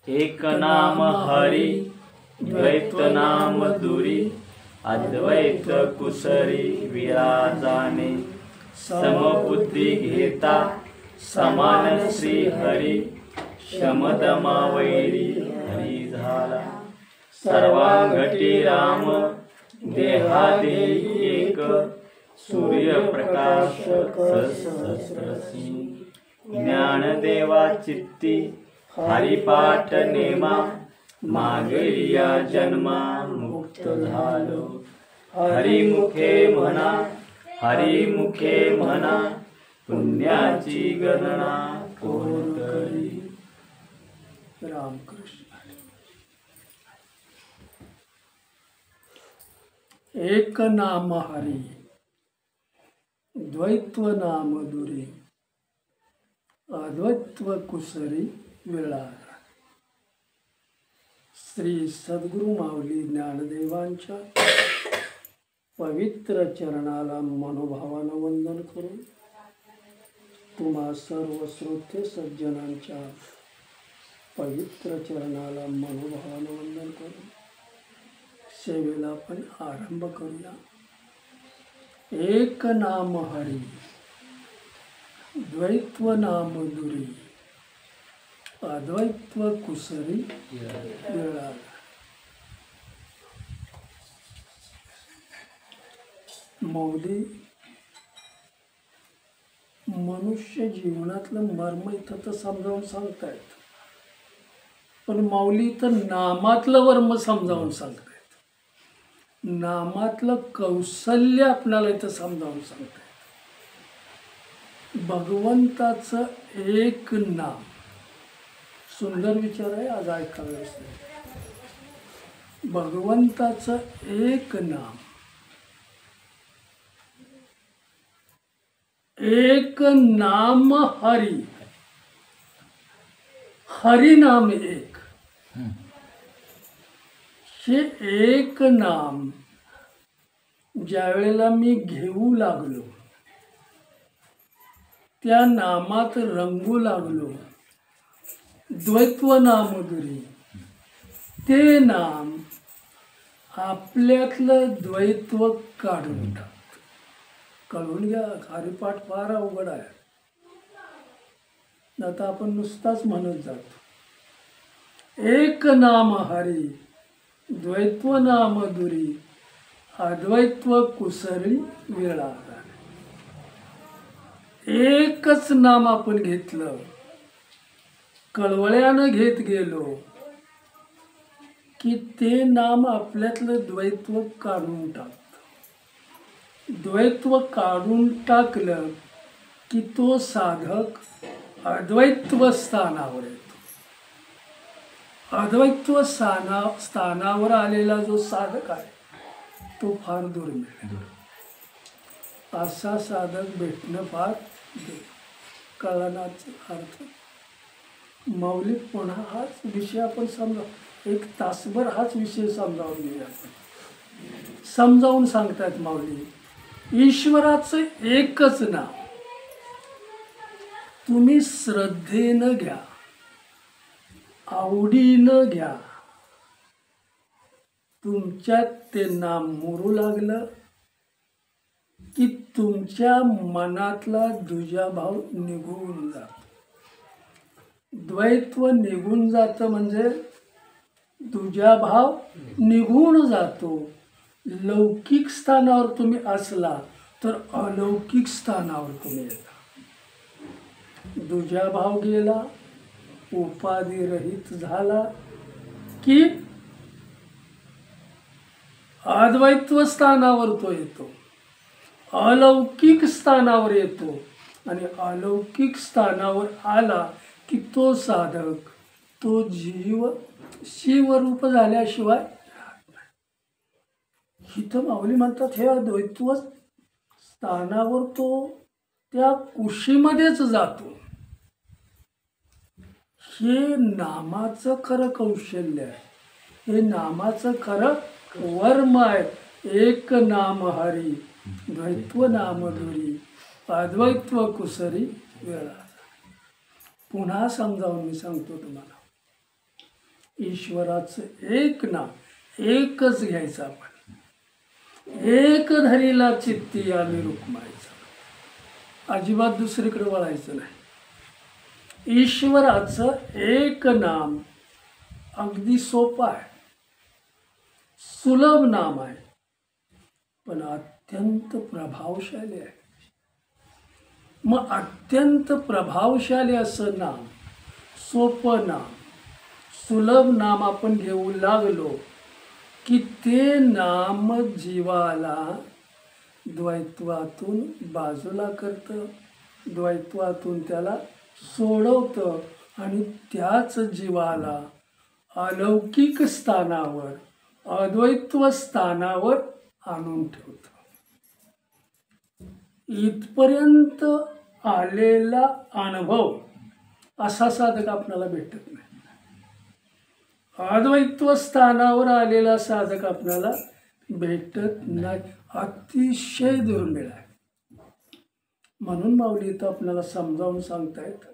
एक नाम हरी द्वैत नाम दुरी अद्वैत कुसरी विराजाने समबुद्धी घेता समान श्री हरी शमदमा वैरी हरी झाला सर्वांगटी राम देहादेही एक सूर्यप्रकाश सहस्रसी ज्ञानदेवा चित्ती हरिपाठ नेमा मागेलिया जन्मा मुक्त झालो हरिमुखे म्हणा पुण्याची गणना कोण करी. रामकृष्ण. एक नाम हरी द्वैत्व नाम दुरी अद्वैत्व कुसरी विळाला. श्री सद्गुरु माऊली ज्ञानदेवांच्या पवित्र चरणाला मनोभावानं वंदन करून तुम्हा सर्व श्रोते सज्जनांच्या पवित्र चरणाला मनोभावानं वंदन करून सेवेला आपण आरंभ करूया. एक नाम हरी द्वैत्व नाम दुरी अद्वैत्व कुसरी विळाला. मौली मनुष्य जीवनातलं मर्म इथं तर समजावून सांगतायत, पण माऊली तर नामातलं वर्म समजावून सांगतायत. नामातलं कौशल्य आपल्याला इथं समजावून सांगतायत. भगवंताचं एक नाम. सुंदर विचार आहे, आज ऐकावेच. भगवंताचं एक नाम, एक नाम हरी. हरी नाम एक. हे एक नाम ज्या वेळेला मी घेऊ लागलो, त्या नामात रंगू लागलो, द्वैत्व नामधुरी, ते नाम आपल्यातलं द्वैत्व काढून टाकतं. कळून घ्या, हरिपाठ फार अवघड आहे. आता आपण नुसताच म्हणत जातो. एक नाम हरी द्वैत्व नाम दुरी अद्वैत्व कुसरी विळाला. एकच नाम आपण घेतलं, कळवळ्यानं घेत गेलो की ते नाम आपल्यातलं द्वैत्व काढून टाकतं. द्वैत्व काढून टाकलं की तो साधक अद्वैत्व स्थानावर येतो. अद्वैत्व स्थानावर आलेला जो साधक आहे तो फार दुर्मिळ. असा साधक भेटणं फार कळण्याचा अर्थ. माऊली पुन्हा हाच विषय आपण एक तासभर हाच विषय समजावून घेऊया. समजावून सांगतात माऊली, ईश्वराचं एकच नाव तुम्ही श्रद्धेनं घ्या, आवडीनं घ्या. तुमच्यात ते नाम मुरू लागलं की तुमच्या मनातला दुजाभाव निघून जातो. द्वैत्व निघून जातं म्हणजे दुजाभाव निघून जातो. लौकिक स्थानावर तुम्ही असला तर अलौकिक स्थानावर तुम्ही येता. दुजाभाव गेला, उपाधी रहित झाला की अद्वैत्व स्थानावर तो येतो, अलौकिक स्थानावर येतो. आणि अलौकिक स्थानावर आला की तो साधक, तो जीव शिवरूप झाल्याशिवाय राहत नाही. इथं माऊली म्हणतात हे अद्वैत्व स्थानावर तो त्या कुशीमध्येच जातो. हे नामाचं खरं कौशल्य आहे, हे नामाचं खरं वर्म आहे. एक नाम हरी द्वैत्व नाम दुरी अद्वैत्व कुसरी वेळा. पुन्हा समजावून मी सांगतो तुम्हाला. ईश्वराचं एक नाम, एकच घ्यायचं आपण. एक धरीला चित्ती आम्ही रुक्मायचं, अजिबात दुसरीकडे वळायचं नाही. ईश्वराचं एक नाम अगदी सोपं आहे, सुलभ नाम आहे, पण अत्यंत प्रभावशाली आहे. मग अत्यंत प्रभावशाली असं नाम, सोपं नाम, सुलभ नाम आपण घेऊ लागलो की ते नाम जीवाला द्वैत्वातून बाजूला करतं, द्वैत्वातून त्याला सोडवतं आणि त्याच जीवाला अलौकिक स्थानावर, अद्वैत्व स्थानावर आणून ठेवतं. इथपर्यंत आलेला अनुभव असा साधक आपल्याला भेटत नाही. अद्वैत्व स्थानावर आलेला साधक आपल्याला भेटत नाही, अतिशय दुर्मिळ आहे. म्हणून माऊली इथं आपल्याला समजावून सांगतायत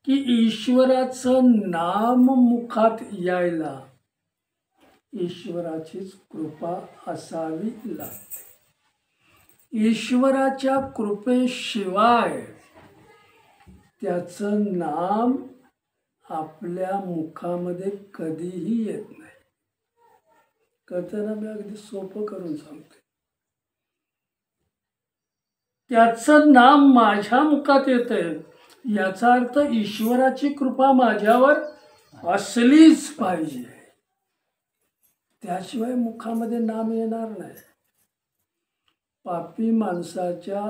की ईश्वराचं नाम मुखात यायला ईश्वराचीच कृपा असावी लागते. ईश्वराच्या कृपेशिवाय त्याचं नाम आपल्या मुखामध्ये कधीही येत नाही. करताना मी अगदी सोपं करून सांगते. त्याचं नाम माझ्या मुखात येतंय याचा अर्थ ईश्वराची कृपा माझ्यावर असलीच पाहिजे, त्याशिवाय मुखामध्ये नाम येणार नाही. पापी माणसाच्या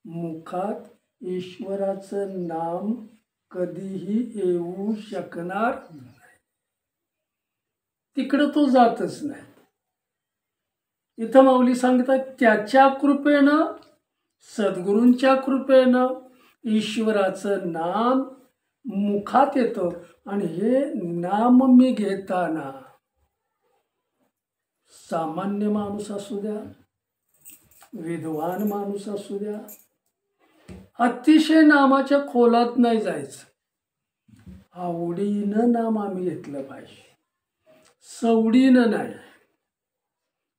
मुखात ईश्वराचं नाम कधीही येऊ शकणार नाही, तिकडं तो जातच नाही. इथं माऊली सांगतात त्याच्या कृपेनं, सद्गुरूंच्या कृपेनं ईश्वराचं नाम मुखात येतं. आणि हे नाम मी घेताना सामान्य माणूस असू द्या, विद्वान माणूस असू द्या, अतिशय नामाच्या खोलात नाही जायचं. आवडीनं नाम आम्ही घेतलं पाहिजे, सवडीनं नाही.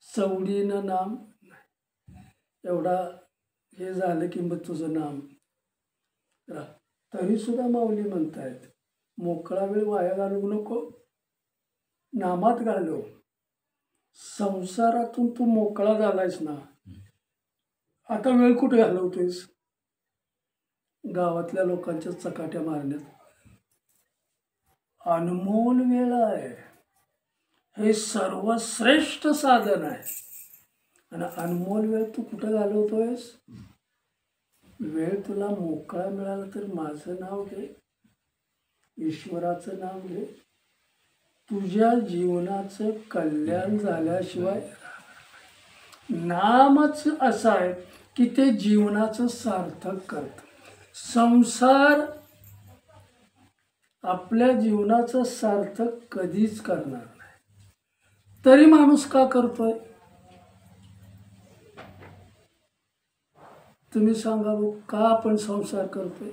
सवडीनं नाम नाही. एवढा हे झालं की मग तुझं नाम तरी सुद्धा माऊली म्हणतायत मोकळा वेळ वाया घालवू नको, नामात घालव. संसारातून तू मोकळा झालायस ना, आता वेळ कुठे घालवतोयस? गावातल्या लोकांच्या चकाट्या मारण्यात. अनमोल वेळ आहे, हे सर्वश्रेष्ठ साधन आहे. आणि अनमोल वेळ तू कुठं घालवतोयस? वेळ तुला मोकळा मिळाला तर माझं नाव घे, ईश्वराचं नाव घे. तुझ्या जीवनाचं कल्याण झाल्याशिवाय नामच असं आहे की ते जीवनाचं सार्थक करतं. संसार आपल्या जीवनाचं सार्थक कधीच करणार नाही. तरी माणूस का करतोय? तुम्ही सांगा बघ, का आपण संसार करतोय?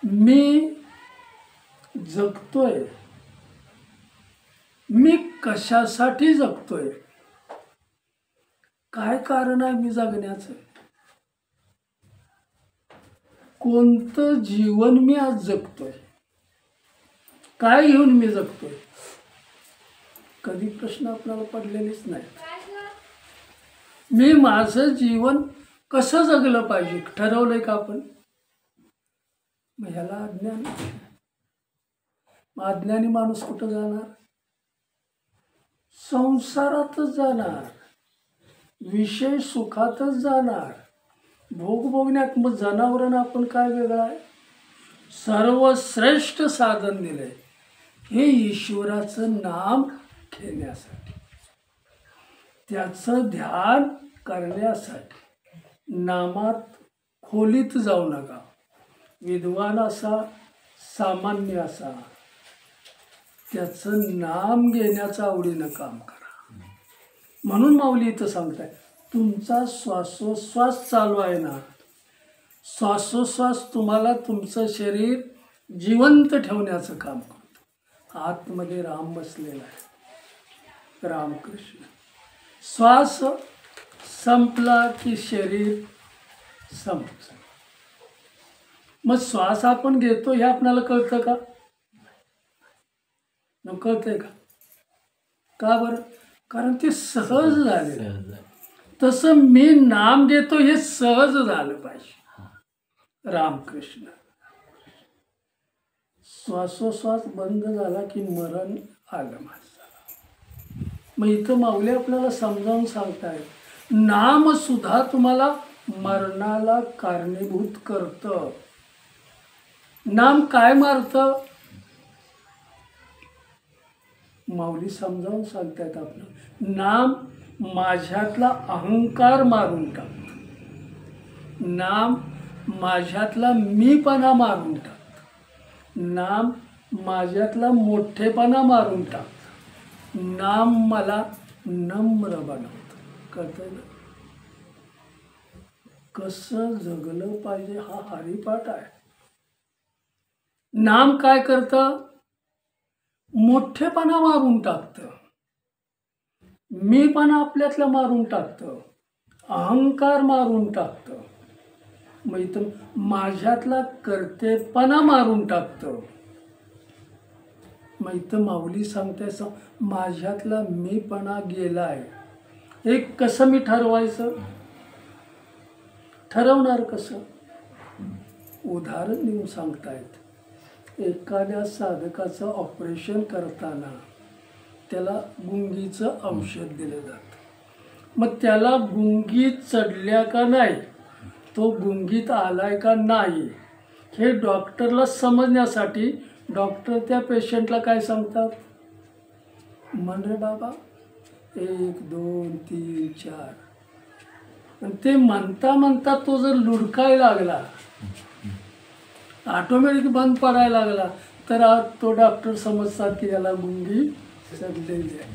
मी जगतोय, मी कशासाठी जगतोय? काय कारण आहे मी जगण्याचं? कोणतं जीवन मी आज जगतोय? काय घेऊन मी जगतोय? कधी प्रश्न आपल्याला पडलेलेच नाही. मी माझं जीवन कसं जगलं पाहिजे ठरवलंय का आपण? मग ह्याला अज्ञान. अज्ञानी माणूस कुठं जाणार? संसारातच जाणार, विषय सुखातच जाणार, भोग भोगण्यात. मग जनावरांना आपण काय वेगळं आहे? सर्वश्रेष्ठ साधन दिलंय हे ईश्वराचं नाम घेण्यासाठी, त्याचं ध्यान करण्यासाठी. नामात खोलीत जाऊ नका. विद्वान असा, सामान्य असा, त्याचं नाम घेण्याचं आवडीनं काम करा. म्हणून माऊली इथं सांगताय तुमचा श्वासोश्वास चालू आहे ना, श्वासोश्वास तुम्हाला तुमचं शरीर जिवंत ठेवण्याचं काम करतो. आतमध्ये राम बसलेला आहे, रामकृष्ण. श्वास संपला की शरीर संपतं. मग श्वास आपण घेतो हे आपल्याला कळतं का? न कळतंय का? का बरं? कारण ते सहज झालेलं आहे. तसं मी नाम घेतो हे सहज झालं पाहिजे. रामकृष्ण. श्वासोश्वास बंद झाला की मरण आलं माझं. मग इथं माऊली आपल्याला समजावून सांगतायत, नाम सुद्धा तुम्हाला मरणाला कारणीभूत करतं. नाम काय मारतं? माऊली समजावून सांगतायत आपलं, नाम माझ्यातला अहंकार मारून टाकतं. नाम माझ्यातला मीपणा मारून टाकतं. नाम माझ्यातला मोठेपणा मारून टाकतं. नाम मला नम्र बनवतं. कळतंय ना? कसं जगलं पाहिजे हा हरिपाठ आहे. नाम काय करतं? मोठेपणा मारून टाकतं, मीपणा आपल्यातला मारून टाकतं, अहंकार मारून टाकतं. मग इथं माझ्यातला कर्तेपणा मारून टाकतं. मग इथं माऊली सांगते माझ्यातला मीपणा गेलाय. हे कसं मी ठरवायचं? ठरवणार कसं? उदाहरण देऊन सांगतायत. एखाद्या साधकाचं ऑपरेशन करताना त्याला गुंगीचं औषध दिलं जातं. मग त्याला गुंगी चढल्या का नाही, तो गुंगीत आलाय का नाही, हे डॉक्टरला समजण्यासाठी डॉक्टर त्या पेशंटला काय सांगतात? म्हण रे बाबा 1 2 3 4. आणि ते म्हणता म्हणता तो जर लुडकायला लागला, ऑटोमॅटिक बंद पडायला लागला, तर आज तो डॉक्टर समजतात की याला गुंगी चढलेली आहे.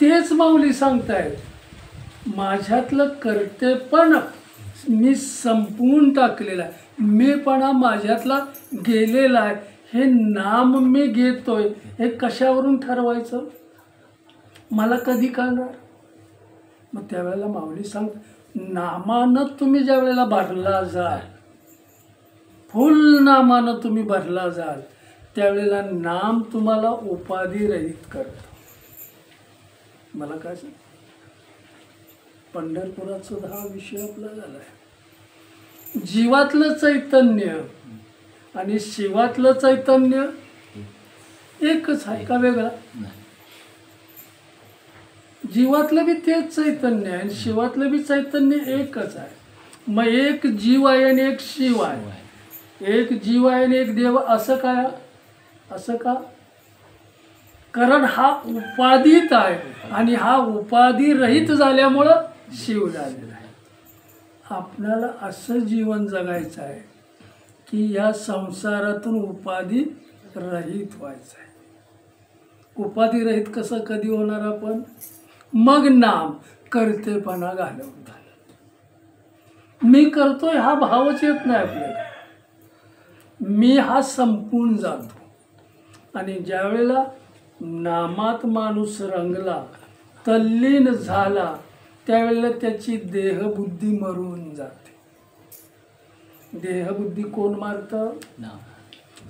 तेच माऊली सांगतायत, माझ्यातलं कर्तेपण मी संपवून टाकलेलं आहे, मीपणा माझ्यातला गेलेला आहे. हे नाम मी घेतोय हे कशावरून ठरवायचं? मला कधी कळणार? मग त्यावेळेला माऊली सांग, नामानं तुम्ही ज्या वेळेला भरला जाल, फुल नामानं तुम्ही भरला जाल, त्यावेळेला नाम तुम्हाला उपाधी रहित करतं. मला काय सांग, पंढरपुरात सुद्धा हा विषय आपला झाला आहे. जीवातलं चैतन्य आणि शिवातलं चैतन्य एकच आहे का वेगळा? जीवातलं बी तेच चैतन्य आहे आणि शिवातलं बी चैतन्य एकच आहे. मग एक जीव आहे आणि एक शिव आहे, एक जीव आहे आणि एक देव. असं काय? असं का? कारण हा उपाधीत आहे आणि हा उपाधी रहित झाल्यामुळं शिव झालेला आहे. आपल्याला असं जीवन जगायचं आहे की या संसारातून उपाधी रहित व्हायचं आहे. उपाधी रहित कसं कधी होणार आपण? मग नाम कर्तेपणा घालवता. मी करतोय हा भावच येत नाही आपल्याला. मी हा संपून जातो आणि ज्या वेळेला नामात माणूस रंगला, तल्लीन झाला, त्यावेळेला त्याची देहबुद्धी मरून जाते. देहबुद्धी कोण मारतं?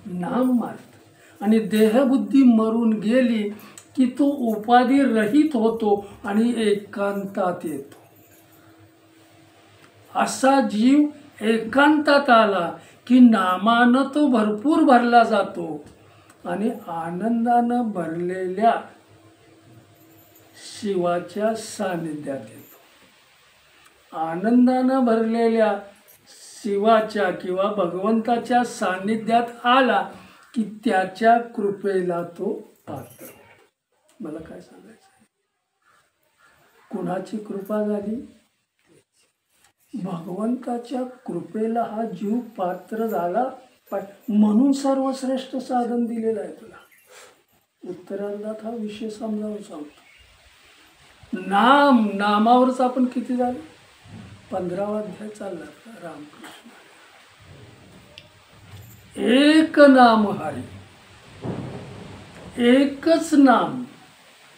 नाम मारतं. आणि देहबुद्धी मरून गेली की तो उपाधी रहित होतो आणि एकांतात येतो. असा जीव एकांतात आला की नामानं तो भरपूर भरला जातो आणि आनंदानं भरलेल्या शिवाच्या सानिध्यात येतो. आनंदानं भरलेल्या शिवाच्या किंवा भगवंताच्या सानिध्यात आला की त्याच्या कृपेला तो पात्र. मला काय सांगायचं? कुणाची कृपा झाली? भगवंताच्या कृपेला हा जीव पात्र झाला. म्हणून सर्वश्रेष्ठ साधन दिलेलं आहे तुला. उत्तरार्धात हा विषय समजावून सांगतो. नामावरच आपण किती झालं? 15वा अध्याय चालला रामकृष्ण. एक नाम हरी, एकच नाम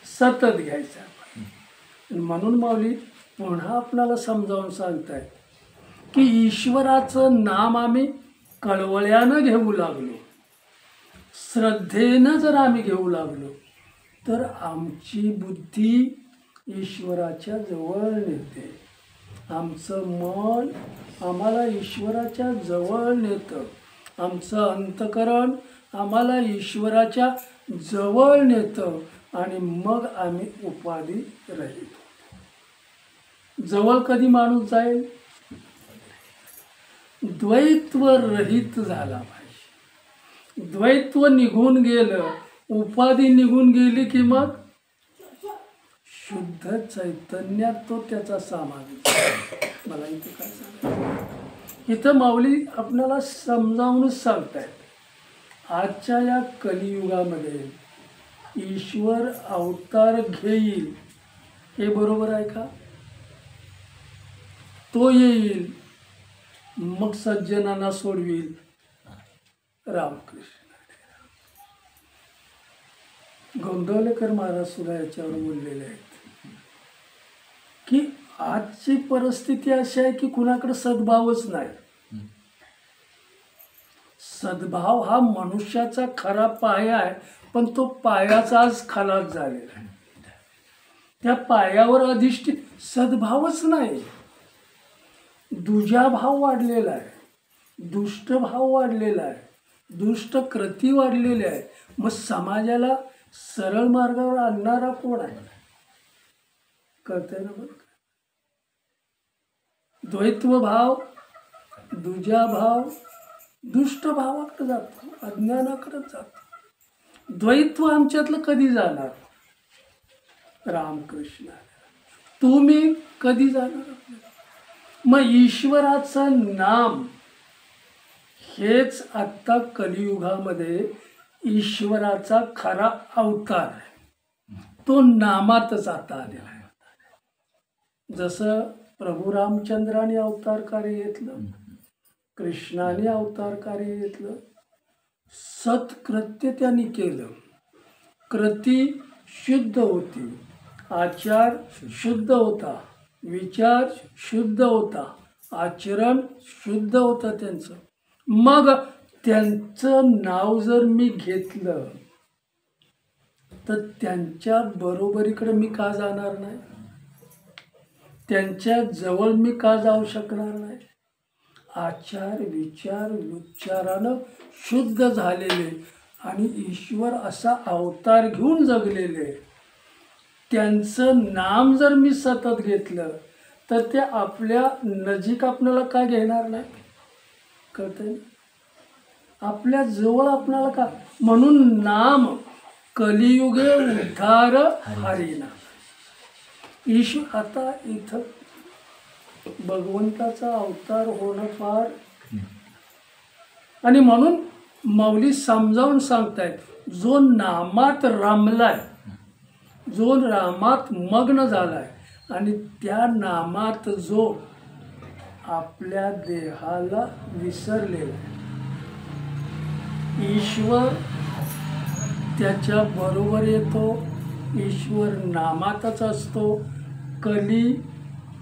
सतत घ्यायचं. म्हणून माऊली पुन्हा आपल्याला समजावून सांगताय की ईश्वराचं नाम आम्ही कळवळ्यानं घेऊ लागलो, श्रद्धेनं जर आम्ही घेऊ लागलो तर आमची बुद्धी ईश्वराच्या जवळ नेते. आमचं मन आम्हाला ईश्वराच्या जवळ नेतं. आमचं अंतःकरण आम्हाला ईश्वराच्या जवळ नेतं आणि मग आम्ही उपाधी रहित. जवळ कधी माणूस जाईल? द्वैत्व रहित झाला पाहिजे. द्वैत्व निघून गेलं, उपाधी निघून गेली की मग शुद्ध चैतन्यात तो त्याचा समावेश. मला इथे काय सांगायचं, इथं माऊली आपल्याला समजावूनच सांगतायत आजच्या या कलियुगामध्ये ईश्वर अवतार घेईल हे बरोबर आहे का? तो येईल मग सज्जनांना सोडविल. रामकृष्ण. गोंदवलेकर महाराज सुद्धा याच्यावर बोललेले आहेत की आजची परिस्थिती अशी आहे की कुणाकडे सद्भावच नाही. सद्भाव हा मनुष्याचा खरा पाया आहे, पण तो पायाचा आज खलास झालेला आहे. त्या पायावर अधिष्ठित सद्भावच नाही. दुजाभाव वाढलेला आहे, दुष्टभाव वाढलेला आहे, दुष्ट कृती वाढलेली आहे. मग समाजाला सरळ मार्गावर आणणारा कोण आहे? कळतंय ना? बरं, द्वैत्व भाव, दुजाभाव दुष्ट भावाकडे जातो, अज्ञानाकडे जातो. द्वैत्व आमच्यातलं कधी जाणार? रामकृष्ण. तुम्ही कधी जाणार? मग ईश्वराचं नाम हेच आत्ता कलियुगामध्ये ईश्वराचा खरा अवतार आहे. तो नामातच आता आलेला आहे. जसं प्रभू रामचंद्राने अवतार कार्य घेतलं, कृष्णाने अवतार कार्य घेतलं, सत्कृत्य त्यांनी केलं, कृती शुद्ध होती, आचार शुद्ध होता, विचार शुद्ध होता, आचरण शुद्ध होतं त्यांचं. मग त्यांचं नाव जर मी घेतलं तर त्यांच्या बरोबरीकडे मी का जाणार नाही? त्यांच्या जवळ मी का जाऊ शकणार नाही? आचार विचार विचारानं शुद्ध झालेले आणि ईश्वर असा अवतार घेऊन जगलेले, त्यांचं नाम जर मी सतत घेतलं तर ते आपल्या नजीक आपल्याला का घेणार नाही? कळतंय? आपल्या जवळ आपल्याला का? म्हणून नाम कलियुगे उद्धार हरिना. ईश्वर आता इथं भगवंताचा अवतार होणं फार, आणि म्हणून माऊली समजावून सांगतायत जो नामात रमलाय, जो नामात मग्न झालाय आणि त्या नामात जो आपल्या देहाला विसरलेला आहे, ईश्वर त्याच्या बरोबर येतो. ईश्वर नामातच असतो. कली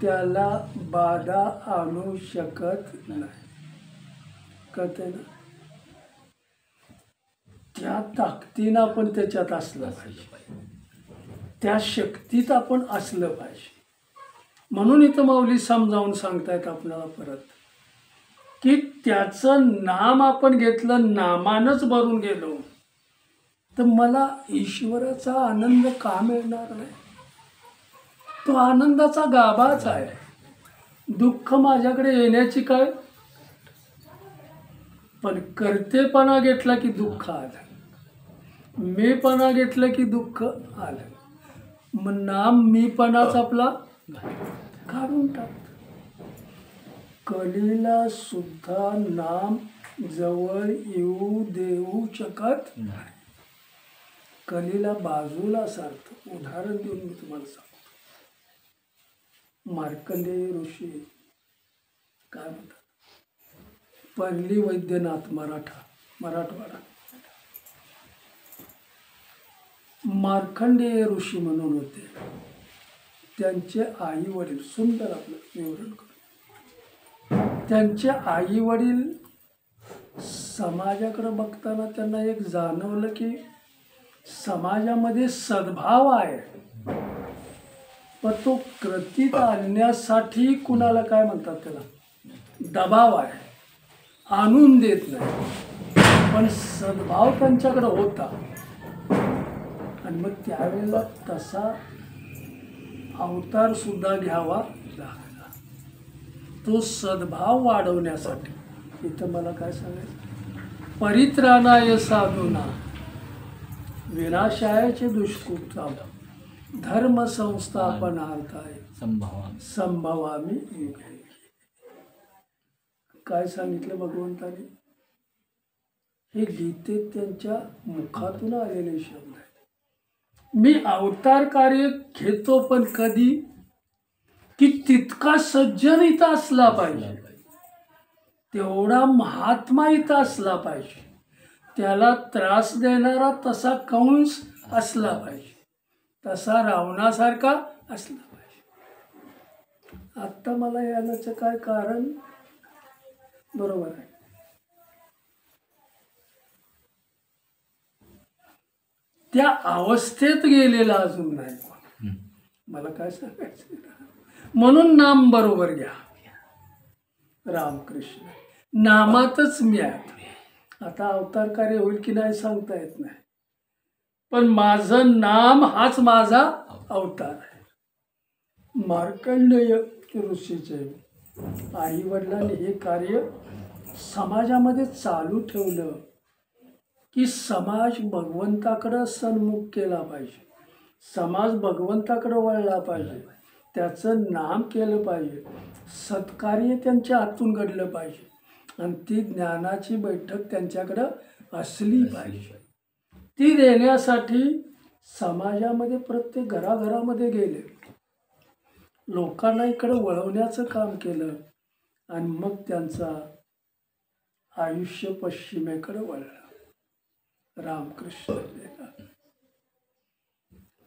त्याला बाधा आणू शकत नाही. कळतंय ना? त्या ताकदीनं आपण त्याच्यात असलं पाहिजे, त्या शक्तीत आपण असलं पाहिजे. म्हणून इथं माऊली समजावून सांगतायत आपल्याला परत की त्याचं नाम आपण घेतलं, नामानंच भरून गेलो तर मला ईश्वराचा आनंद का मिळणार नाही? तो आनंदाचा गाभाच आहे. दुःख माझ्याकडे येण्याची काय? पण करतेपणा घेतला की दुःख आलं, मीपणा घेतलं की दुःख आलं. मग नाम मीपणाच आपला काढून टाकतो. कलीला सुद्धा नाम जवळ येऊ देऊ शकत नाही. कलीला बाजूला सारखं उदाहरण देऊन मी तुम्हाला सांगतो. मार्कंडेय ऋषी काय म्हणतात, पहिली वैद्यनाथ मराठवाडा, मार्कंडेय ऋषी म्हणून होते. त्यांचे आई वडील, सुंदर आपलं विवरण करू, त्यांचे आई वडील समाजाकडे बघताना त्यांना एक जाणवलं की समाजामध्ये सद्भाव आहे, पण तो कृतीत आणण्यासाठी कुणाला काय म्हणतात त्याला दबाव आहे, आणून देत नाही. पण सद्भाव त्यांच्याकडे होता आणि मग त्यावेळेला तसा अवतार सुद्धा घ्यावा लागला, तो सद्भाव वाढवण्यासाठी. इथं मला काय सांगायचं, परित्राणाय साधूना विनाशायाचे दुष्कृत्य धर्म संस्थापनार्थाय संभवामी युगे. काय सांगितलं भगवंताने, हे गीतेत त्यांच्या मुखातून आलेले शब्द आहेत. मी अवतार कार्य घेतो, पण कधी की तितका सज्जन इथं असला पाहिजे, तेवढा महात्मा इथं असला पाहिजे, त्याला त्रास देणारा तसा कंस असला पाहिजे, तसा रावणासारखा असला पाहिजे. आत्ता मला याचं काय कारण, बरोबर आहे, त्या अवस्थेत गेलेला अजून नाही. मला काय सांगायचं, म्हणून नाम बरोबर घ्या, रामकृष्ण नामातच मी आहे. आता अवतार कार्य होईल की नाही सांगता येत नाही, पण माझं नाम हाच माझा अवतार आहे. मार्कंडेय ऋषीचे आई वडिलांनी हे कार्य समाजामध्ये चालू ठेवलं की समाज भगवंताकडं सन्मुख केला पाहिजे, समाज भगवंताकडे वळला पाहिजे, त्याचं नाम केलं पाहिजे, सत्कार्य त्यांच्या हातून घडलं पाहिजे आणि ती ज्ञानाची बैठक त्यांच्याकडं असली पाहिजे. ती देण्यासाठी समाजामध्ये प्रत्येक घराघरामध्ये गेले, लोकांना इकडं वळवण्याचं काम केलं आणि मग त्यांचा आयुष्य पश्चिमेकडे वळलं. रामकृष्ण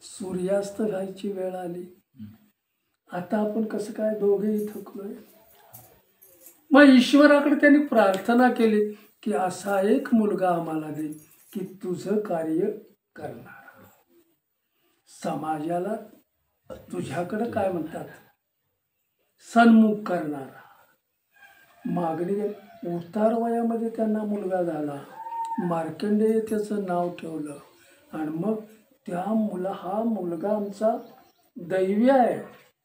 सूर्यास्त व्हायची वेळ आली. आता आपण कसं काय दोघेही थकलोय. मग ईश्वराकडे त्यांनी प्रार्थना केली की असा एक मुलगा आम्हाला दे की तुझं कार्य करणारा, समाजाला तुझ्याकडे काय म्हणतात सन्मुख करणारा. मागणी उतार वयामध्ये त्यांना मुलगा झाला, मार्कंडेय त्याचं नाव ठेवलं आणि मग हा मुलगा आमचा दैवी आहे,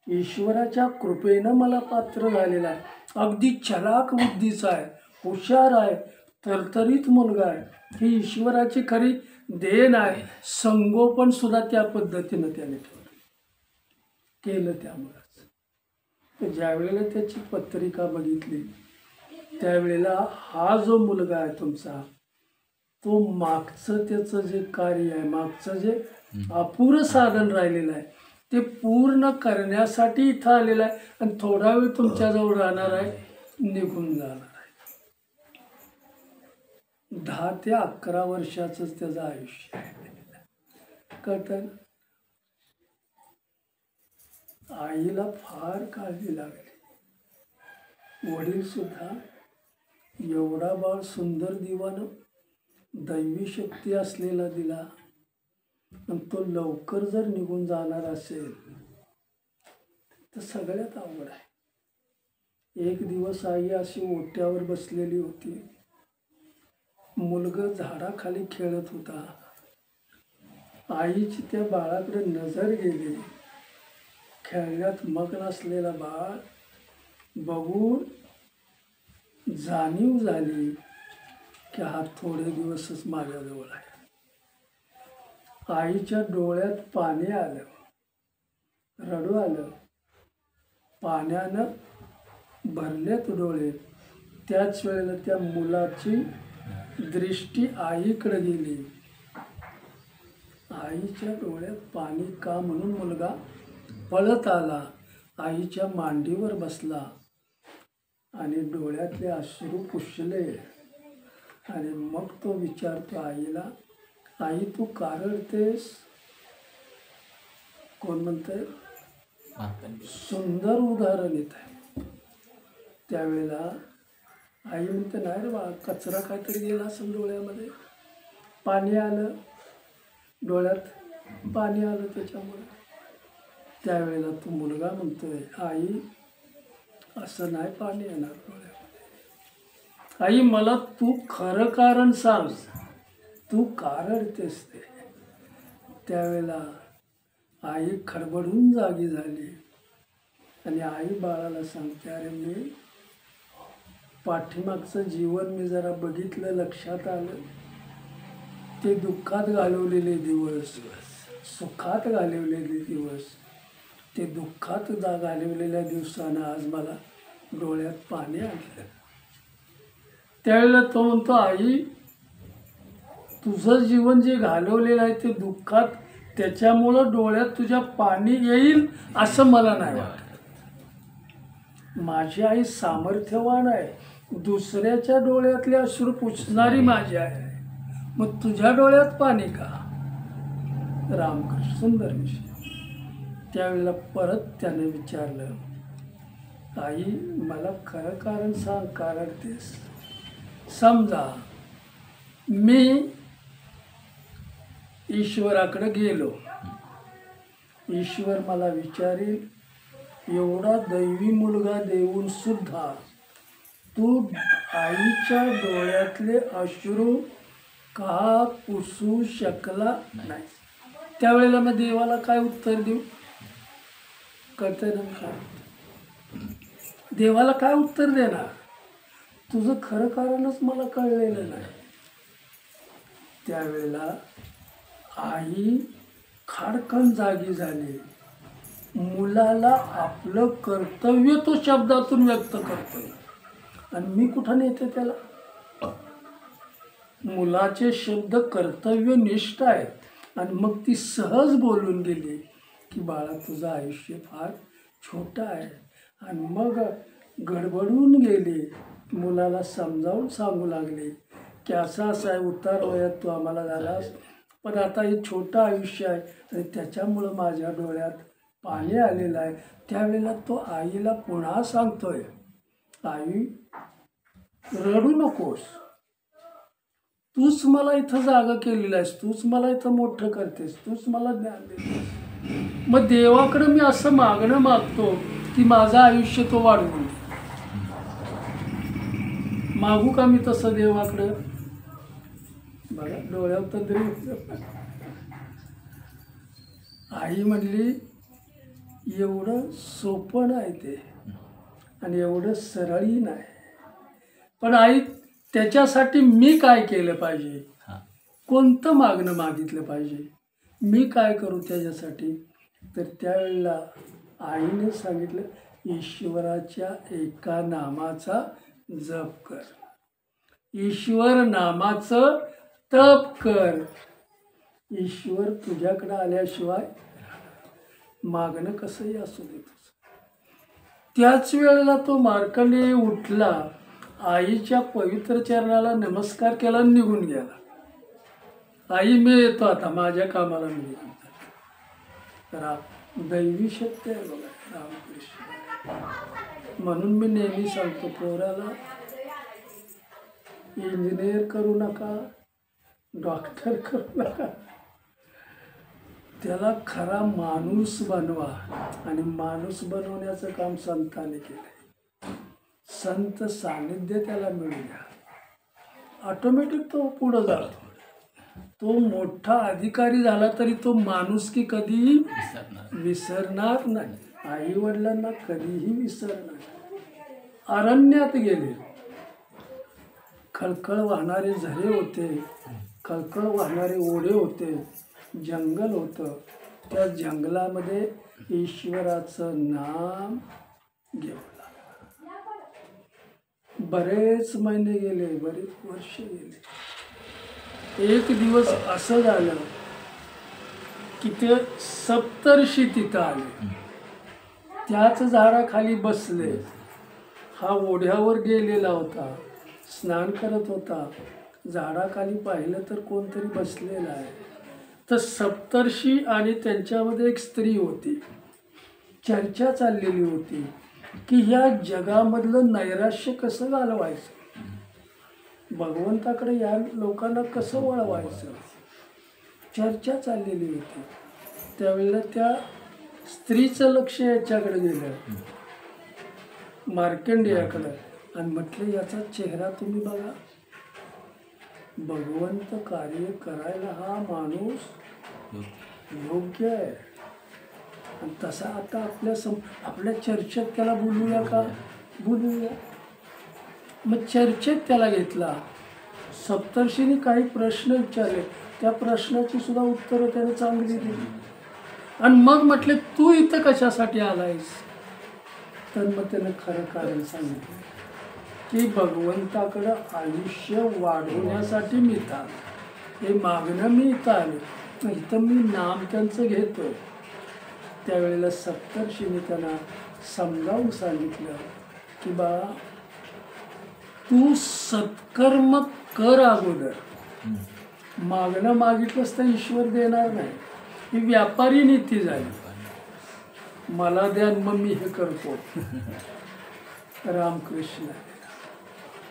ईश्वराच्या कृपेनं मला पात्र झालेला आहे, अगदी चलाक बुद्धीचा आहे, हुशार आहे, तरतरीत मुलगा आहे, ही ईश्वराची खरी देण आहे. संगोपन सुद्धा त्या पद्धतीनं त्याने केलं. त्यामुळेच ज्यावेळेला त्याची पत्रिका बघितली त्यावेळेला हा जो मुलगा आहे तुमचा, तो मागचं त्याचं जे कार्य आहे, मागचं जे अपुरं साधन राहिलेलं आहे ते पूर्ण करण्यासाठी इथं आलेलं आहे आणि थोडा वेळ तुमच्याजवळ राहणार आहे, निघून जाणार आहे. 10 ते 11 वर्षाचंच त्याचं आयुष्य आहे. कळतं. आईला फार काळजी लागली. वडील सुद्धा एवढा बाळ सुंदर दिवानं दैवी शक्ती असलेला दिला आणि तो लवकर जर निघून जाणार असेल तर सगळ्यात अवघड आहे. एक दिवस आई अशी ओट्यावर बसलेली होती, मुलगा झाडाखाली खेळत होता. आईची त्या बाळाकडे नजर गेली. खेळण्यात मग्न असलेला बाळ बघून जाणीव झाली की हा थोडे दिवसच माझ्याजवळ आहे. आईच्या डोळ्यात पाणी आलं, रडू आलं, पाण्यानं भरलेत डोळे. त्याच वेळेला त्या मुलाची दृष्टी आईकडे गेली. आईच्या डोळ्यात पाणी का म्हणून मुलगा पळत आला, आईच्या मांडीवर बसला आणि डोळ्यातले अश्रू पुसले. आणि मग तो विचारतो आईला, आई तू का रडतेस? कोण म्हणतंय? सुंदर उदाहरण येत आहे. त्यावेळेला आई म्हणते, नाही रे बा, कचरा काहीतरी गेला असेल डोळ्यामध्ये, पाणी आलं डोळ्यात, पाणी आलं त्याच्यामुळे. त्यावेळेला तो मुलगा म्हणतोय, आई असं नाही पाणी येणार डोळ्यामध्ये. आई मला तू खरं कारण सांग, तू का रडतेस ते. त्यावेळेला आई खडबडून जागी झाली आणि आई बाळाला सांगते, अरे मी पाठीमागचं जीवन मी जरा बघितलं, लक्षात आलं, ते दुःखात घालवलेले दिवस, सुखात घालवलेले दिवस, ते दुःखात घालवलेल्या दिवसानं आज मला डोळ्यात पाणी आलं. त्यावेळेला तो म्हणतो, आई तुझं जीवन जे घालवलेलं आहे ते दुःखात, त्याच्यामुळं डोळ्यात तुझ्या पाणी येईल असं मला नाही वाटत. माझी आई सामर्थ्यवान आहे, दुसऱ्याच्या डोळ्यातले अश्रू पुसणारी माझी आई आहे, मग तुझ्या डोळ्यात पाणी का? रामकृष्ण. सुंदर विषय. त्यावेळेला परत त्याने विचारलं, आई मला खरं कारण सांग, का रडतेस? समजा मी ईश्वराकडे गेलो, ईश्वर मला विचारेल, एवढा दैवी मुलगा देऊन सुद्धा तू आईच्या डोळ्यातले अश्रू का पुसू शकला नाही? त्यावेळेला मग देवाला काय उत्तर देऊ? कळतंय ना काय? देवाला काय उत्तर देणार? तुझं खरं कारणच मला कळलेलं नाही. त्यावेळेला आई खाडकन जागी झाली. मुलाला आपलं कर्तव्य तो शब्दातून व्यक्त करतोय आणि मी कुठं नेते त्याला? मुलाचे शब्द कर्तव्यनिष्ठ आहेत आणि मग ती सहज बोलून गेली की बाळा तुझं आयुष्य फार छोटं आहे. आणि मग गडबडून गेली, मुलाला समजावून सांगू लागली की असं असं आहे, उतार वयात तू आम्हाला झालास, पण आता हे छोटं आयुष्य आहे आणि त्याच्यामुळं माझ्या डोळ्यात पाणी आलेलं आहे. त्यावेळेला तो आईला पुन्हा सांगतोय, आई रडू नकोस, तूच मला इथं जागा केलेलं आहेस, तूच मला इथं मोठं करतेस, तूच मला ज्ञान देतेस. मग देवाकडं मी असं मागणं मागतो की माझं आयुष्य तो वाढवून दे. मागू का मी तसं देवाकडं? बघा डोळ्यावर तंद्री. आई म्हणली एवढं सोपं नाही ते आणि एवढं सरळही नाही, पण आई त्याच्यासाठी मी काय केलं पाहिजे, कोणतं मागणं मागितलं पाहिजे, मी काय करू त्याच्यासाठी? तर त्यावेळेला आईने सांगितलं, ईश्वराच्या एका नामाचा जप कर, ईश्वर नामाचं तप कर. ईश्वर तुझ्याकडं आल्याशिवाय मागणं कसंही असू दे तुझं. त्याच वेळेला तो मार्कंडेय उठला, आईच्या पवित्र चरणाला नमस्कार केला आणि निघून गेला. आई मी येतो आता, माझ्या कामाला मी निघून जातो. दैवी शक्ती आहे बघा रामकृष्ण. म्हणून मी नेहमी सांगतो पोराला, इंजिनियर करू नका, डॉक्टर करू नका, त्याला खरा माणूस बनवा. आणि माणूस बनवण्याचं काम संतांनी केलं. संत सानिध्य त्याला मिळू द्या, ऑटोमॅटिक तो पुढं जातो. तो मोठा अधिकारी झाला तरी तो माणुसकी कधीही विसरणार नाही, आई वडिलांना कधीही विसरणार. अरण्यात गेले, खळखळ वाहणारे झरे होते, खळखळ वाहणारे ओढे होते, जंगल होतं. त्या जंगलामध्ये ईश्वराचं नाम घेऊ लागला. बरेच महिने गेले, बरेच वर्ष गेले. एक दिवस असं झालं की ते सप्तर्षी तिथं आले, त्याच झाडाखाली बसले हा ओढ्यावर गेलेला होता, स्नान करत होता, झाडाखाली पाहिलं तर कोणतरी बसलेला आहे. तर सप्तर्षी आणि त्यांच्यामध्ये एक स्त्री होती. चर्चा चाललेली होती की ह्या जगामधलं नैराश्य कसं घालवायचं, भगवंताकडे या लोकांना कसं वळवायचं, चर्चा चाललेली होती. त्यावेळेला त्या स्त्रीचं लक्ष याच्याकडे गेलं, मार्कंडेयाकडं, आणि म्हटलं याचा चेहरा तुम्ही बघा, भगवंत कार्य करायला हा माणूस योग्य आहे. आणि तसा आता आपल्या चर्चेत त्याला बोलूया का, बोलूया. मग चर्चेत त्याला घेतला. सप्तर्षींनी काही प्रश्न विचारले, त्या प्रश्नाची सुद्धा उत्तरं त्याने चांगली दिली. आणि मग म्हटले तू इथं कशासाठी आलायस. तर मग त्यानं खरं कारण सांगितलं की भगवंताकडं आयुष्य वाढवण्यासाठी मी इथं आलो, हे मागणं मी इथं आलो, इथं मी नाम त्यांचं घेतोय. त्यावेळेला सप्तर्षींनी त्यांना समजावून सांगितलं की बा तू सत्कर्म कर अगोदर, मागणं मागितलंस तर ईश्वर देणार नाही. ही व्यापारी नीती झाली, मला द्या मग मी हे करतो. रामकृष्ण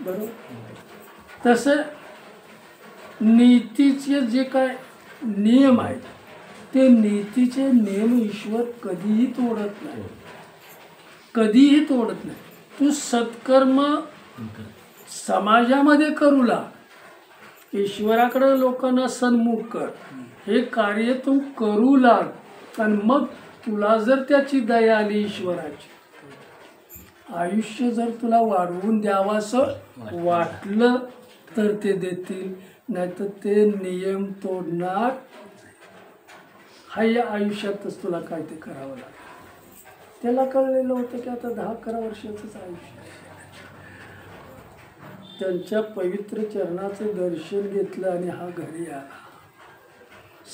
बरोबर. तसं नीतीचे जे काय नियम आहेत ते नीतीचे नियम ईश्वर कधीही तोडत नाही, कधीही तोडत नाही. तू सत्कर्म समाजामध्ये करू लाग, ईश्वराकडे लोकांना सन्मुख कर, हे कार्य तू करू लाग. आणि मग तुला जर त्याची दया आली ईश्वराची, आयुष्य जर तुला वाढवून द्यावासं वाटलं तर ते देतील, नाहीतर ते नियम तोडणार. हा या आयुष्यातच तुला काय ते करावं लागेल. त्याला कळलेलं होतं की आता 10-11 वर्षाचंच आयुष्य. त्यांच्या पवित्र चरणाचं दर्शन घेतलं आणि हा घरी आला.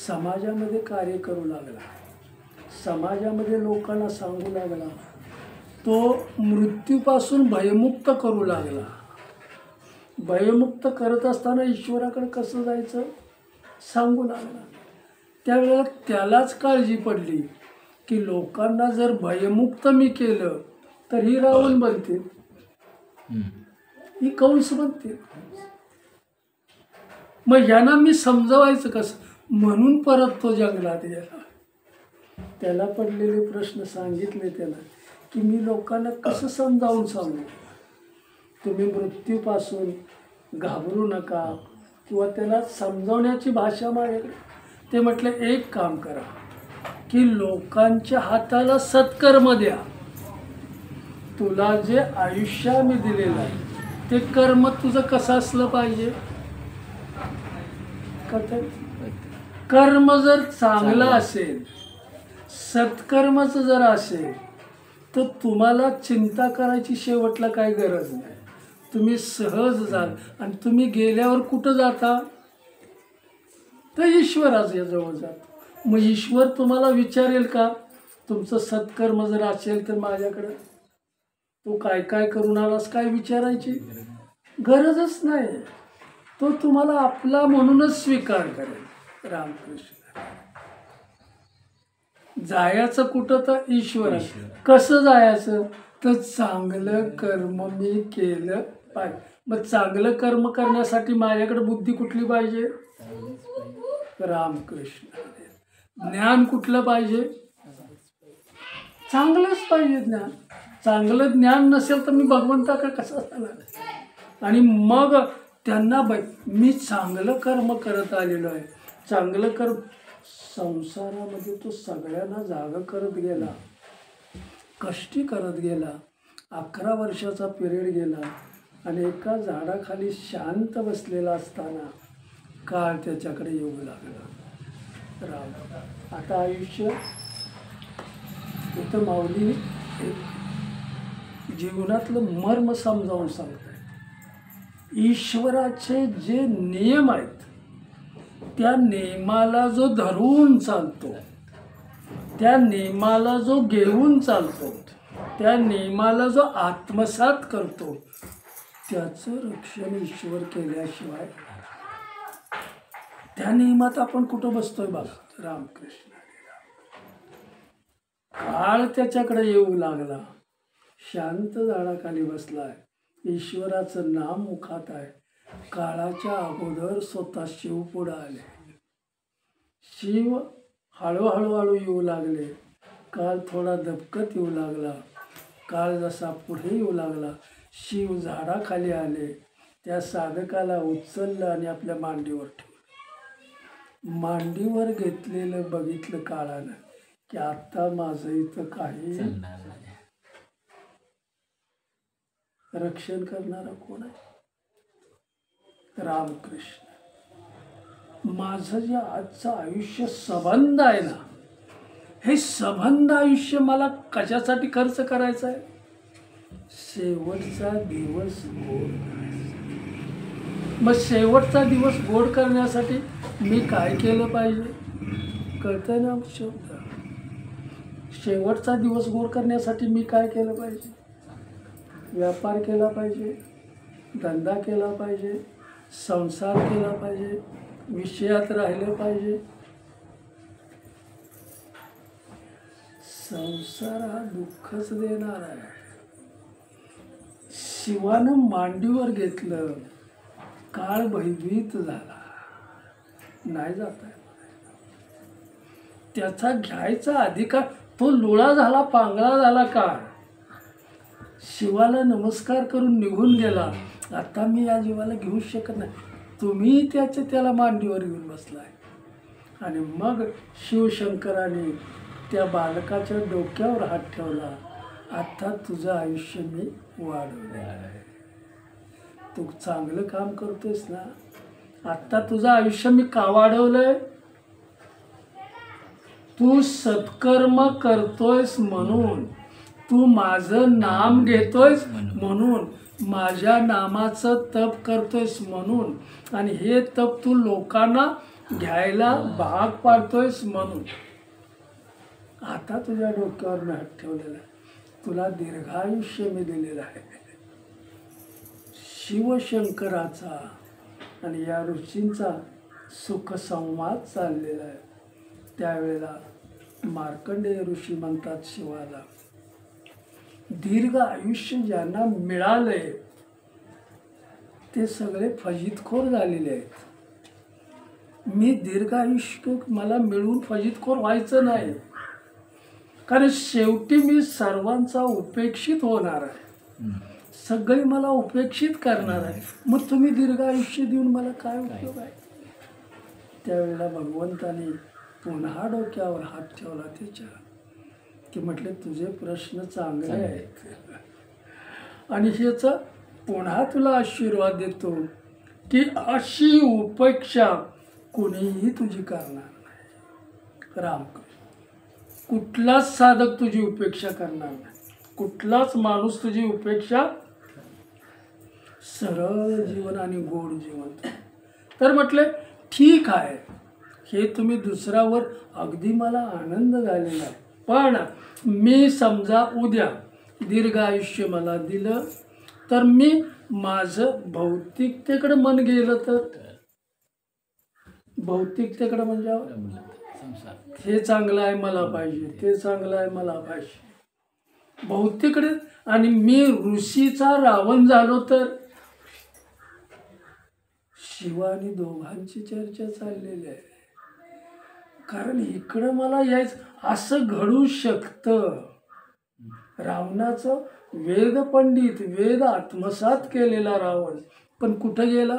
समाजामध्ये कार्य करू लागला, समाजामध्ये लोकांना सांगू लागला, तो मृत्यूपासून भयमुक्त करू लागला. भयमुक्त करत असताना ईश्वराकडे कसं जायचं सांगू लागला. त्यावेळेला त्यालाच काळजी पडली की लोकांना जर भयमुक्त मी केलं तर ही रावण बनतील, ही कंस बनतील, मग ह्यांना मी समजवायचं कसं. म्हणून परत तो जंगलात गेला. त्याला पडलेले प्रश्न सांगितले त्याला की मी लोकांना कसं समजावून सांगू, तुम्ही मृत्यूपासून घाबरू नका, किंवा त्याला समजावण्याची भाषा माझ्याकडे. ते म्हटलं एक काम करा की लोकांच्या हाताला सत्कर्म द्या, तुला जे आयुष्य मी दिलेलं आहे ते कर्म तुझं कसं असलं पाहिजे. कर्म जर चांगलं असेल, सत्कर्माचं जर असेल, तर तुम्हाला चिंता करायची शेवटला काही गरज नाही. तुम्ही सहज जाल. आणि तुम्ही गेल्यावर कुठं जाता तर ईश्वराच्या जवळ जाता. मग ईश्वर तुम्हाला विचारेल का तुमचं सत्कर्म जर असेल तर माझ्याकडं तू काय काय करून आलास, काय विचारायची गरजच नाही. तो तुम्हाला आपला म्हणूनच स्वीकार करेल. रामकृष्ण. जायचं कुठं तर ईश्वर. कसं जायचं तर चांगलं कर्म मी केलं पाहिजे. मग चांगलं कर्म करण्यासाठी माझ्याकडे बुद्धी कुठली पाहिजे. रामकृष्ण. ज्ञान कुठलं पाहिजे, चांगलंच पाहिजे ज्ञान. चांगलं ज्ञान नसेल तर मी भगवंताकडे कसं जाणार. आणि मग त्यांना मी चांगलं कर्म करत आलेलो आहे, चांगलं कर्म. संसारामध्ये तो सगळ्यांना जागा करत गेला, कष्टी करत गेला. 11 वर्षाचा पिरियड गेला आणि एका झाडाखाली शांत बसलेला असताना काळ त्याच्याकडे येऊ लागला. राम. आता आयुष्य इथं माऊली जीवनातलं मर्म समजावून सांगत आहे. ईश्वराचे जे नियम आहेत त्या नियमाला जो धरून चालतो, त्या नियमाला जो घेऊन चालतो, त्या नियमाला जो आत्मसात करतो त्याचं रक्षण ईश्वर केल्याशिवाय, त्या नियमात आपण कुठं बसतोय बघा. रामकृष्ण. काळ त्याच्याकडे येऊ लागला, शांत झाडाखाली बसलाय, ईश्वराचं नाम मुखात आहे. काळाच्या अगोदर स्वतः शिव पुढे आले. शिव हळूहळू येऊ लागले. काळ थोडा दबकत येऊ लागला. काळ जसा पुढे येऊ लागला, शिव झाडाखाली आले. त्या साधकाला उचललं आणि आपल्या मांडीवर ठेवलं. मांडीवर घेतलेलं बघितलं काळानं की आता माझं इथं काही रक्षण करणारा कोण आहे? रामकृष्ण. माझं जे आजचं आयुष्य संबंध आहे ना, हे संबंध आयुष्य मला कशासाठी खर्च करायचं आहे? शेवटचा दिवस गोड करायचा. मग शेवटचा दिवस गोड करण्यासाठी मी काय केलं पाहिजे? कळतंय ना शब्द? शेवटचा दिवस गोड करण्यासाठी मी काय केलं पाहिजे? व्यापार केला पाहिजे, धंदा केला पाहिजे, संसार केला पाहिजे, विषयात राहिले पाहिजे. संसार हा दुःखच देणार आहे. शिवानं मांडीवर घेतलं, काळ भयभीत झाला, नाही जात आहे. त्याचा घ्यायचा अधिकार, तो लुळा झाला, पांगळा झाला. काळ शिवाला नमस्कार करून निघून गेला. आता मी या जीवाला घेऊ शकत नाही. तुम्ही त्याला मांडीवर घेऊन बसलाय. आणि मग शिवशंकराने त्या बालकाच्या डोक्यावर हात ठेवला. आता तुझं आयुष्य मी वाढवलं आहे. तू चांगलं काम करतोयस ना, आता तुझं आयुष्य मी का वाढवलंय? तू सत्कर्म करतोयस म्हणून, तू माझं नाम घेतोयस म्हणून, माझ्या नामाचं तप करतोयस म्हणून, आणि हे तप तू लोकांना घ्यायला भाग पाडतोयस म्हणून आता तुझ्या डोक्यावर मी हात ठेवलेला आहे. तुला दीर्घायुष्य मी दिलेलं आहे. शिवशंकराचा आणि या ऋषींचा सुखसंवाद चाललेला आहे. त्यावेळेला मार्कंडेय ऋषी म्हणतात शिवाला, दीर्घ आयुष्य ज्यांना मिळालंय ते सगळे फजितखोर झालेले आहेत. मी दीर्घ आयुष्य मला मिळून फजितखोर व्हायचं नाही, कारण शेवटी मी सर्वांचा उपेक्षित होणार आहे. सगळे मला उपेक्षित करणार आहे. मग तुम्ही दीर्घ आयुष्य देऊन मला काय उपयोग आहे? त्यावेळेला भगवंताने पुन्हा डोक्यावर हात ठेवला त्याच्या, की म्हटले तुझे प्रश्न चांगले आहेत आणि ह्याचा पुन्हा तुला आशीर्वाद देतो की अशी उपेक्षा कोणीही तुझी करणार नाही. रामकृष्ण. कुठलाच साधक तुझी उपेक्षा करणार नाही, कुठलाच माणूस तुझी उपेक्षा. सरळ जीवन आणि गोड जीवन. तर म्हटले ठीक आहे, हे तुम्ही दुसऱ्यावर, अगदी मला आनंद झालेला आहे, पण मी समजा उद्या दीर्घ आयुष्य मला दिलं तर मी माझं भौतिकतेकडे मन गेलं तर, भौतिकतेकडे म्हणजे हे चांगलं आहे मला पाहिजे, ते चांगलं आहे मला पाहिजे, भौतिकडे, आणि मी ऋषीचा रावण झालो तर. शिवानी दोघांची चर्चा चाललेली आहे, कारण इकडं मला यायचं असं घडू शकतं. रावणाचं वेद पंडित, वेद आत्मसात केलेला रावण, पण कुठं गेला?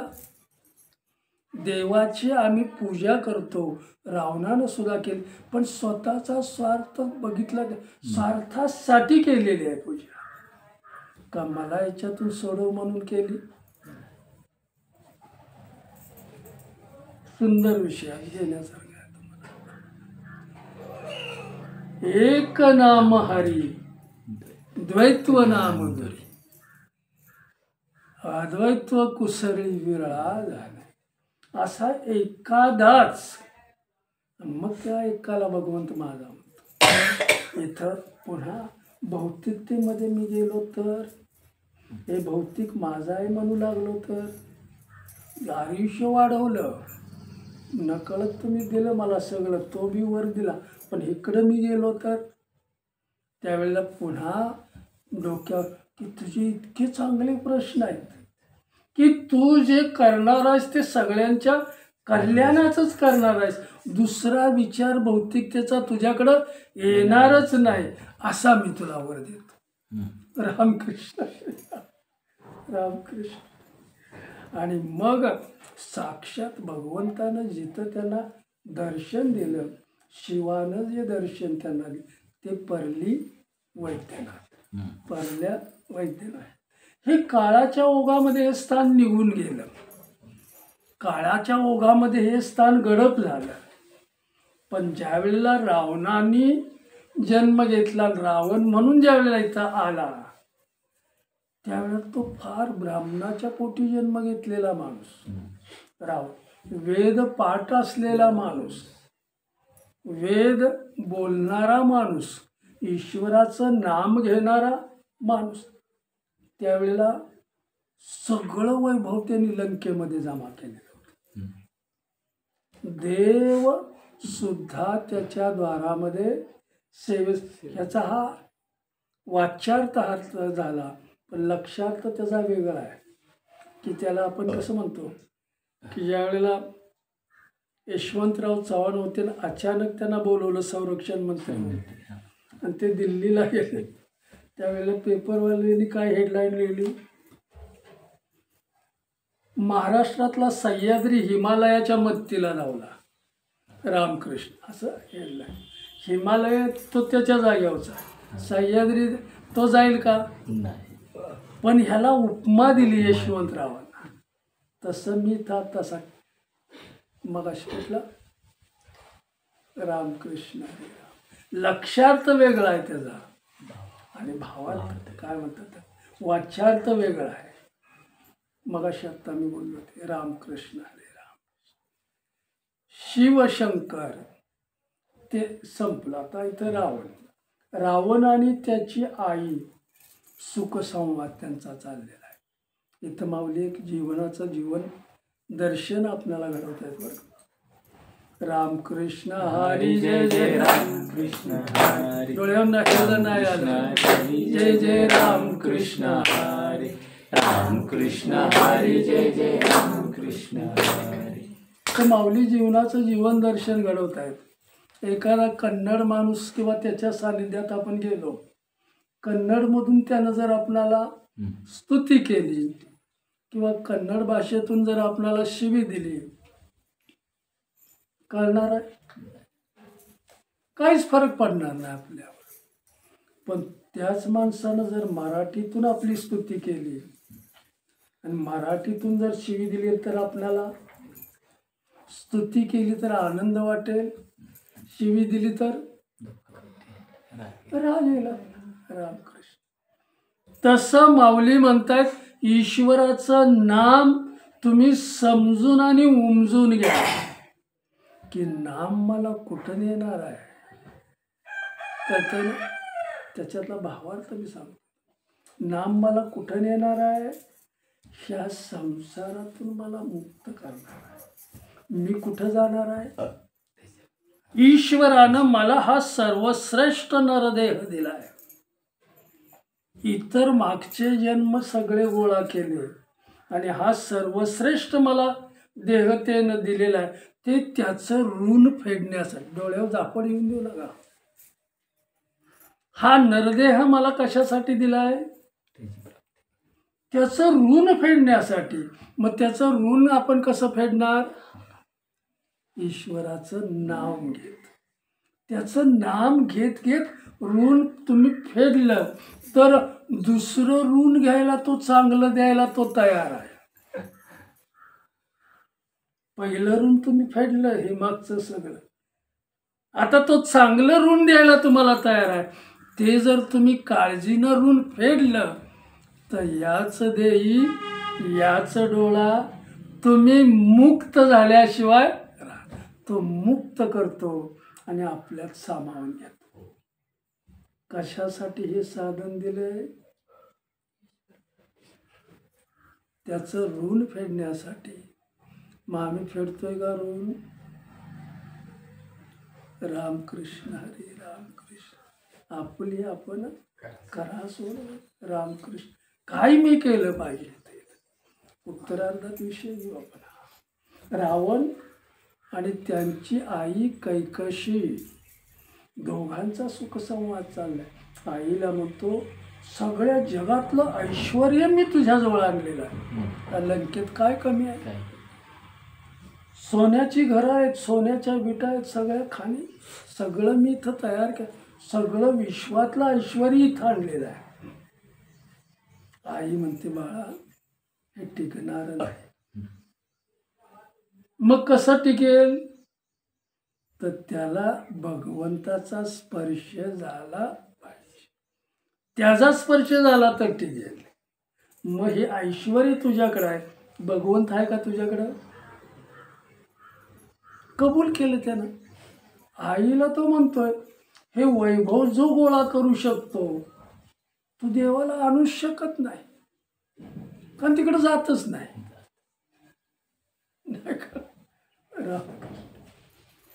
देवाची आम्ही पूजा करतो, रावणानं सुद्धा केली, पण स्वतःचा स्वार्थ बघितला, स्वार्थासाठी केलेली आहे पूजा. का मला याच्यातून सोडव म्हणून केली? सुंदर विषय घेण्यासारखा आहे. एक नाम हरी द्वैत्व नाम दुरी, अद्वैत्व कुसरी विरळा झाला. असा एकादाच, मग त्या एकाला भगवंत माझा म्हणतो. इथं पुन्हा भौतिकतेमध्ये मी गेलो तर, हे भौतिक माझं आहे म्हणू लागलो तर, आयुष्य वाढवलं, नकळत तुम्ही दिलं मला सगळं, तो बी वर दिला, पण इकडं मी गेलो तर त्यावेळेला पुन्हा डोक्यावर की तुझे इतके चांगले प्रश्न आहेत की तू जे करणार आहेस ते सगळ्यांच्या कल्याणाचंच करणार आहेस, दुसरा विचार भौतिकतेचा तुझ्याकडं येणारच नाही, असा मी तुला वर देतो. रामकृष्ण रामकृष्ण. आणि मग साक्षात भगवंतानं जिथं त्यांना दर्शन दिलं, शिवानं जे दर्शन त्यांना दिलं ते परली वैद्यनाथ, परल्या वैद्यनाथ. हे काळाच्या ओघामध्ये हे स्थान निघून गेलं, काळाच्या ओघामध्ये हे स्थान गडप झालं. पण ज्या वेळेला रावणाने जन्म घेतला, रावण म्हणून ज्या वेळेला इथं आला, त्यावेळेला तो फार ब्राह्मणाच्या पोटी जन्म घेतलेला माणूस, रावण वेद पाठ असलेला माणूस, वेद बोलणारा माणूस, ईश्वराचं नाम घेणारा माणूस. त्यावेळेला सगळं वैभव त्यांनी लंकेमध्ये जमा केलेलं होतं. देव सुद्धा त्याच्या द्वारामध्ये ह्याचा हा वाच्यार्थ अर्थ झाला, पण लक्षार्थ त्याचा वेगळा आहे. की त्याला आपण कसं म्हणतो की ज्या वेळेला यशवंतराव चव्हाण होते ना, अचानक त्यांना बोलवलं संरक्षण मंत्री आणि ते दिल्लीला गेले. त्यावेळेला पेपरवाल्यांनी काय हेडलाईन लिहिली, महाराष्ट्रातला सह्याद्री हिमालयाच्या मत्तीला लावला, रामकृष्ण असं हेडलाईन. हिमालय तो त्याच्या जागेवरचा, सह्याद्री तो जाईल का नाही. पण ह्याला उपमा दिली यशवंतरावांना, तसं मी तसा मग अशा रामकृष्ण. लक्षार्थ वेगळा आहे त्याचा आणि भावार्थ काय म्हणतात वाच्यार्थ वेगळा आहे. मग अशी आत्ता मी बोललो ते रामकृष्ण हरे राम. शिवशंकर ते संपलं. आता इथं रावण आणि त्याची आई सुखसंवाद त्यांचा चाललेला आहे. इथं माऊली एक जीवनाचं जीवन दर्शन आपल्याला घडवत आहेत बरं. रामकृष्ण हरी जय जय रामकृष्ण हरी, डोळ्यावर नाकायला नाही आलं, जय जय रामकृष्ण हरी, रामकृष्ण हरी जय जय रामकृष्ण हरी. तर माऊली जीवनाचं जीवन दर्शन घडवत आहेत. एखादा कन्नड माणूस किंवा त्याच्या सानिध्यात आपण गेलो, कन्नडमधून त्यानं जर आपणाला स्तुती केली किंवा कन्नड भाषेतून जर आपणाला शिवी दिली, कळणार आहे काहीच फरक पडणार नाही आपल्यावर. पण त्याच माणसानं जर मराठीतून आपली स्तुती केली आणि मराठीतून जर शिवी दिली तर आपल्याला स्तुती केली तर आनंद वाटेल, शिवी दिली तर राग येईल. रामकृष्ण. तसं माऊली म्हणतात ईश्वराचं नाम तुम्ही समजून आणि उमजून घ्या की नाम मला कुठं येणार आहे. तर त्याच्यातला भावार्थ मी सांगतो. नाम मला कुठं येणार आहे, ह्या संसारातून मला मुक्त करणार आहे. मी कुठं जाणार आहे, ईश्वरानं मला हा सर्वश्रेष्ठ नरदेह दिलाय. इतर मागचे जन्म सगळे गोळा केले आणि हा सर्वश्रेष्ठ मला देहतेनं दिलेला आहे, ते त्याचं ऋण फेडण्यासाठी. डोळ्यावर झापड येऊन देऊ नका. हा नरदेह मला कशासाठी दिलाय, त्याचं ऋण फेडण्यासाठी. मग त्याचं ऋण आपण कसं फेडणार, ईश्वराचं नाम घेत, त्याचं नाम घेत घेत ऋण तुम्ही फेडलं तर दुसरं ऋण घ्यायला तो चांगलं द्यायला तो तयार आहे. पहिलं ऋण तुम्ही फेडलं हे मागचं सगळं, आता तो चांगलं ऋण द्यायला तुम्हाला तयार आहे. ते जर तुम्ही काळजीनं ऋण फेडलं तर याच देई याच डोळा तुम्ही मुक्त झाल्याशिवाय तो मुक्त करतो आणि आपल्यात सामावून घेतो. कशासाठी हे साधन दिलंय? त्याचं ऋण फेडण्यासाठी. मग आम्ही फेडतोय का ऋण? रामकृष्ण हरी रामकृष्ण. आपली आपण करा सोड रामकृष्ण. काय मी केलं पाहिजे ते उत्तरार्धात विषय घेऊ आपण. रावण आणि त्यांची आई कैकशी दोघांचा सुखसंवाद चाललाय. आईला म्हणतो सगळ्या जगातलं ऐश्वर्य मी तुझ्याजवळ आणलेलं आहे. लंकेत काय कमी आहे? सोन्याची घरं आहेत, सोन्याच्या विटा आहेत, सगळ्या खाणी, सगळं मी इथं तयार केलं. सगळं विश्वातलं ऐश्वर इथं आणलेलं आहे. आई म्हणते बाळा हे टिकणार नाही. मग कसं टिकेल? तर त्याला भगवंताचा स्पर्श झाला पाहिजे. त्याचा स्पर्श झाला तर टिकेल. मग हे ऐश्वर तुझ्याकडे आहे, भगवंत आहे का तुझ्याकडं? कबूल केलं त्यानं. आईला तो म्हणतोय हे वैभव जो गोळा करू शकतो तू देवाला आणू शकत नाही, कारण तिकडे जातच नाही.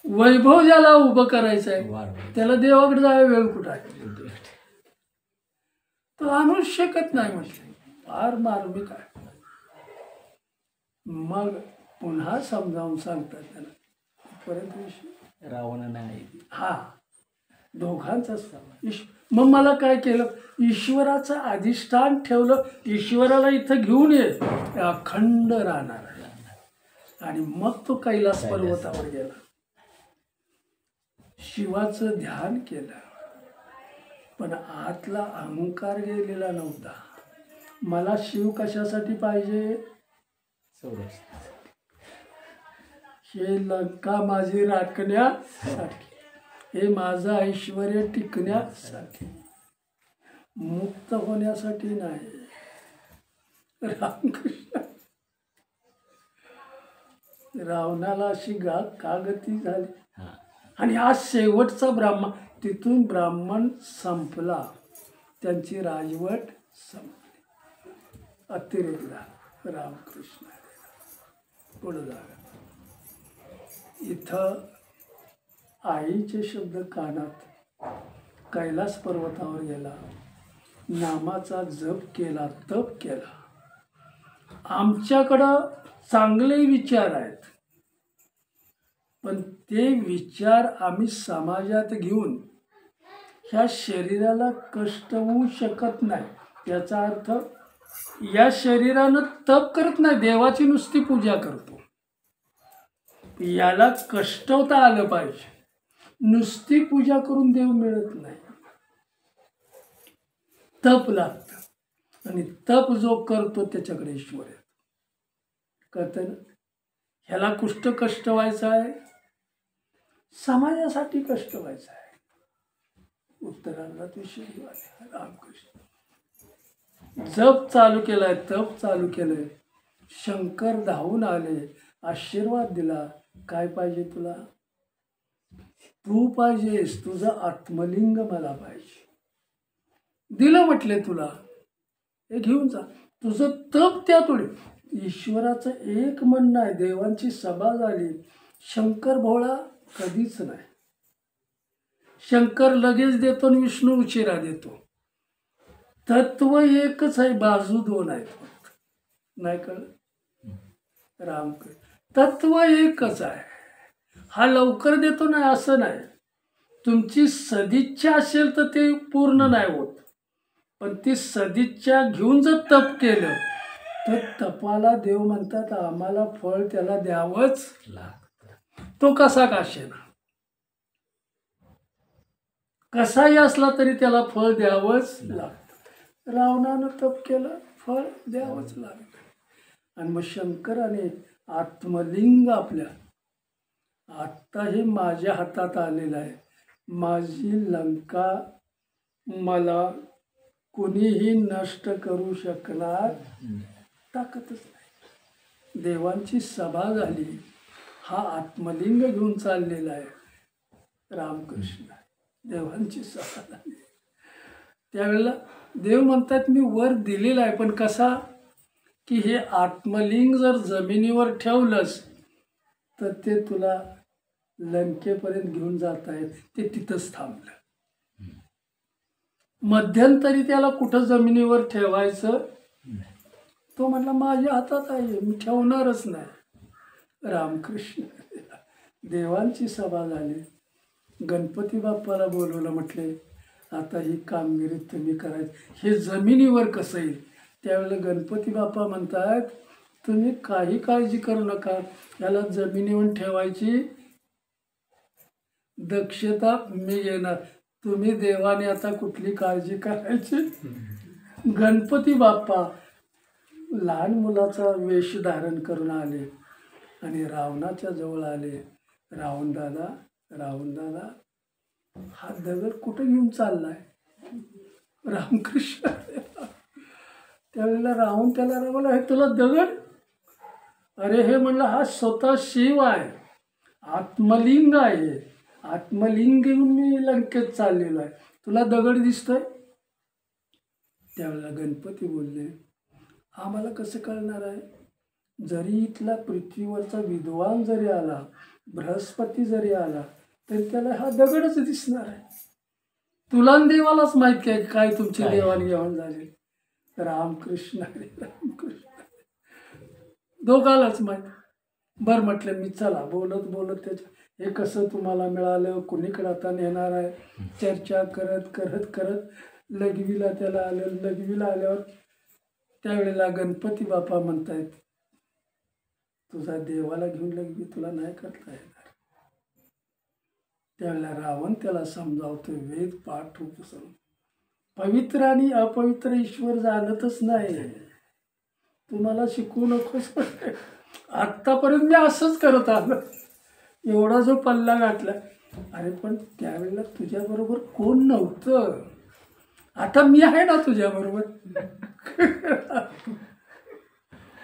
वैभव ज्याला उभं करायचं आहे त्याला देवाकडे जायला वेळ कुठं आहे? तो आणू शकत नाही. म्हटलं फार मार्मिक आहे. मग पुन्हा समजावून सांगतात त्याला परत विषय. रावणाने आई हा दोघांचाच मग मला काय केलं? ईश्वराचं अधिष्ठान ठेवलं. ईश्वराला इथं घेऊन ये, अखंड राहणार. आणि मग तो कैलास पर्वतावर गेला. शिवाचं ध्यान केलं, पण आतला अहंकार गेलेला नव्हता. मला शिव कशासाठी पाहिजे? हे लंका माझी राखण्यासाठी, हे माझं ऐश्वर टिकण्यासाठी, मुक्त होण्यासाठी नाही. रामकृष्ण. रावणाला अशी का गती झाली? आणि आज शेवटचा ब्राह्मण, तिथून ब्राह्मण संपला, त्यांची राजवट संपली, अतिरेक झाला. रामकृष्ण. पुढे जागा इथं आईचे शब्द कानात. कैलास पर्वतावर गेला, नामाचा जप केला, तप केला. आमच्याकडं चांगले विचार आहेत, पण ते विचार आम्ही समाजात घेऊन ह्या शरीराला कष्ट होऊ शकत नाही. याचा अर्थ या शरीरानं तप करत नाही, देवाची नुसती पूजा करतो. याला कष्ट होता आलं पाहिजे. नुसती पूजा करून देव मिळत नाही, तप लागतं. आणि तप जो करतो त्याच्याकडे ईश्वर आहे. कळतं ना? ह्याला कुष्ठ कष्ट व्हायचं आहे, समाजासाठी कष्ट व्हायचं आहे. उत्तरार्धात विषय आले. रामकृष्ण. जप चालू केलाय, तप चालू केलंय. शंकर धावून आले, आशीर्वाद दिला. काय पाहिजे तुला? तू पाहिजेस, तुझं आत्मलिंग मला पाहिजे. दिलं म्हटले तुला, हे घेऊन जा. तुझं तप त्या थोडे. ईश्वराचं एक म्हणणं आहे, देवांची सभा झाली. शंकर भोळा कधीच नाही. शंकर लगेच देतो आणि विष्णू उशिरा देतो. तत्व एकच आहे, बाजू दोन आहेत फक्त. नाही कळलं? रामकृष्ण. तत्व एकच आहे. हा लवकर देतो नाही असं नाही. तुमची सदिच्छा असेल तर ते पूर्ण नाही होत, पण ती सदिच्छा घेऊन जर तप केलं तर तपाला देव म्हणतात आम्हाला फळ त्याला द्यावंच लागतं. तो कसा का असेना, कसाही असला तरी त्याला फळ द्यावंच लागतं. रावणानं तप केलं, फळ द्यावंच लागतं. आणि मग शंकराने आत्मलिंग आपल्या, आत्ता हे माझ्या हातात आलेलं आहे. माझी लंका मला कुणीही नष्ट करू शकणार ताकदच नाही. देवांची सभा झाली, हा आत्मलिंग घेऊन चाललेला आहे. रामकृष्ण. देवांची सभा झाली, त्यावेळेला देव म्हणतात मी वर दिलेला आहे, पण कसा की हे आत्मलिंग जर जमिनीवर ठेवलंस तर ते तुला लंकेपर्यंत घेऊन जात आहे. ते तिथंच थांबलं. मध्यंतरी त्याला कुठं जमिनीवर ठेवायचं, तो म्हटला माझ्या हातात आहे, मी ठेवणारच नाही. रामकृष्ण. देवांची सभा झाली. गणपती बाप्पाला बोलवलं, म्हटले आता ही कामगिरी तुम्ही करायची, हे जमिनीवर कसं येईल. त्यावेळेला गणपती बाप्पा म्हणतात तुम्ही काही काळजी करू नका, याला जमिनीवर ठेवायची दक्षता मी घेणार, तुम्ही देवाने आता कुठली काळजी करायची. गणपती बाप्पा लहान मुलाचा वेश धारण करून आले आणि रावणाच्या जवळ आले. रावण दादा हा दगड कुठं घेऊन चाललाय. रामकृष्ण. त्यावेळेला रावण त्याला रावला, हे तुला दगड, अरे हे म्हणलं हा स्वतः शिव आहे, आत्मलिंग आहे, आत्मलिंग घेऊन मी लंकेत चाललेलो आहे, तुला दगड दिसतोय. त्यावेळेला गणपती बोलले आम्हाला कसं कळणार आहे, जरी इथला पृथ्वीवरचा विद्वान जरी आला, बृहस्पती जरी आला, तरी त्याला हा दगडच दिसणार आहे. तुला आणि देवालाच माहिती आहे काय तुमची देवाणघेवाण झाली. रामकृष्ण हरी रामकृष्ण. दोघालाच माहित. बरं म्हटलं मी चला बोलत बोलत त्याच्या हे कसं तुम्हाला मिळालं, कुणीकडे आता नेणार आहे, चर्चा करत करत करत लघवीला त्याला आलं. लघवीला आल्यावर त्यावेळेला गणपती बाप्पा म्हणतायत तुझा देवाला घेऊन लघवी तुला नाही करता येणार. त्यावेळेला रावण त्याला समजावतो, वेद पाठ होतो सर्व, पवित्र आणि अपवित्र ईश्वर जाणतच नाही, तुम्हाला शिकवू नकोस. आत्तापर्यंत मी असंच करत आलो, एवढा जो पल्ला गाठला. अरे पण त्यावेळेला तुझ्याबरोबर कोण नव्हतं, आता मी आहे ना तुझ्याबरोबर.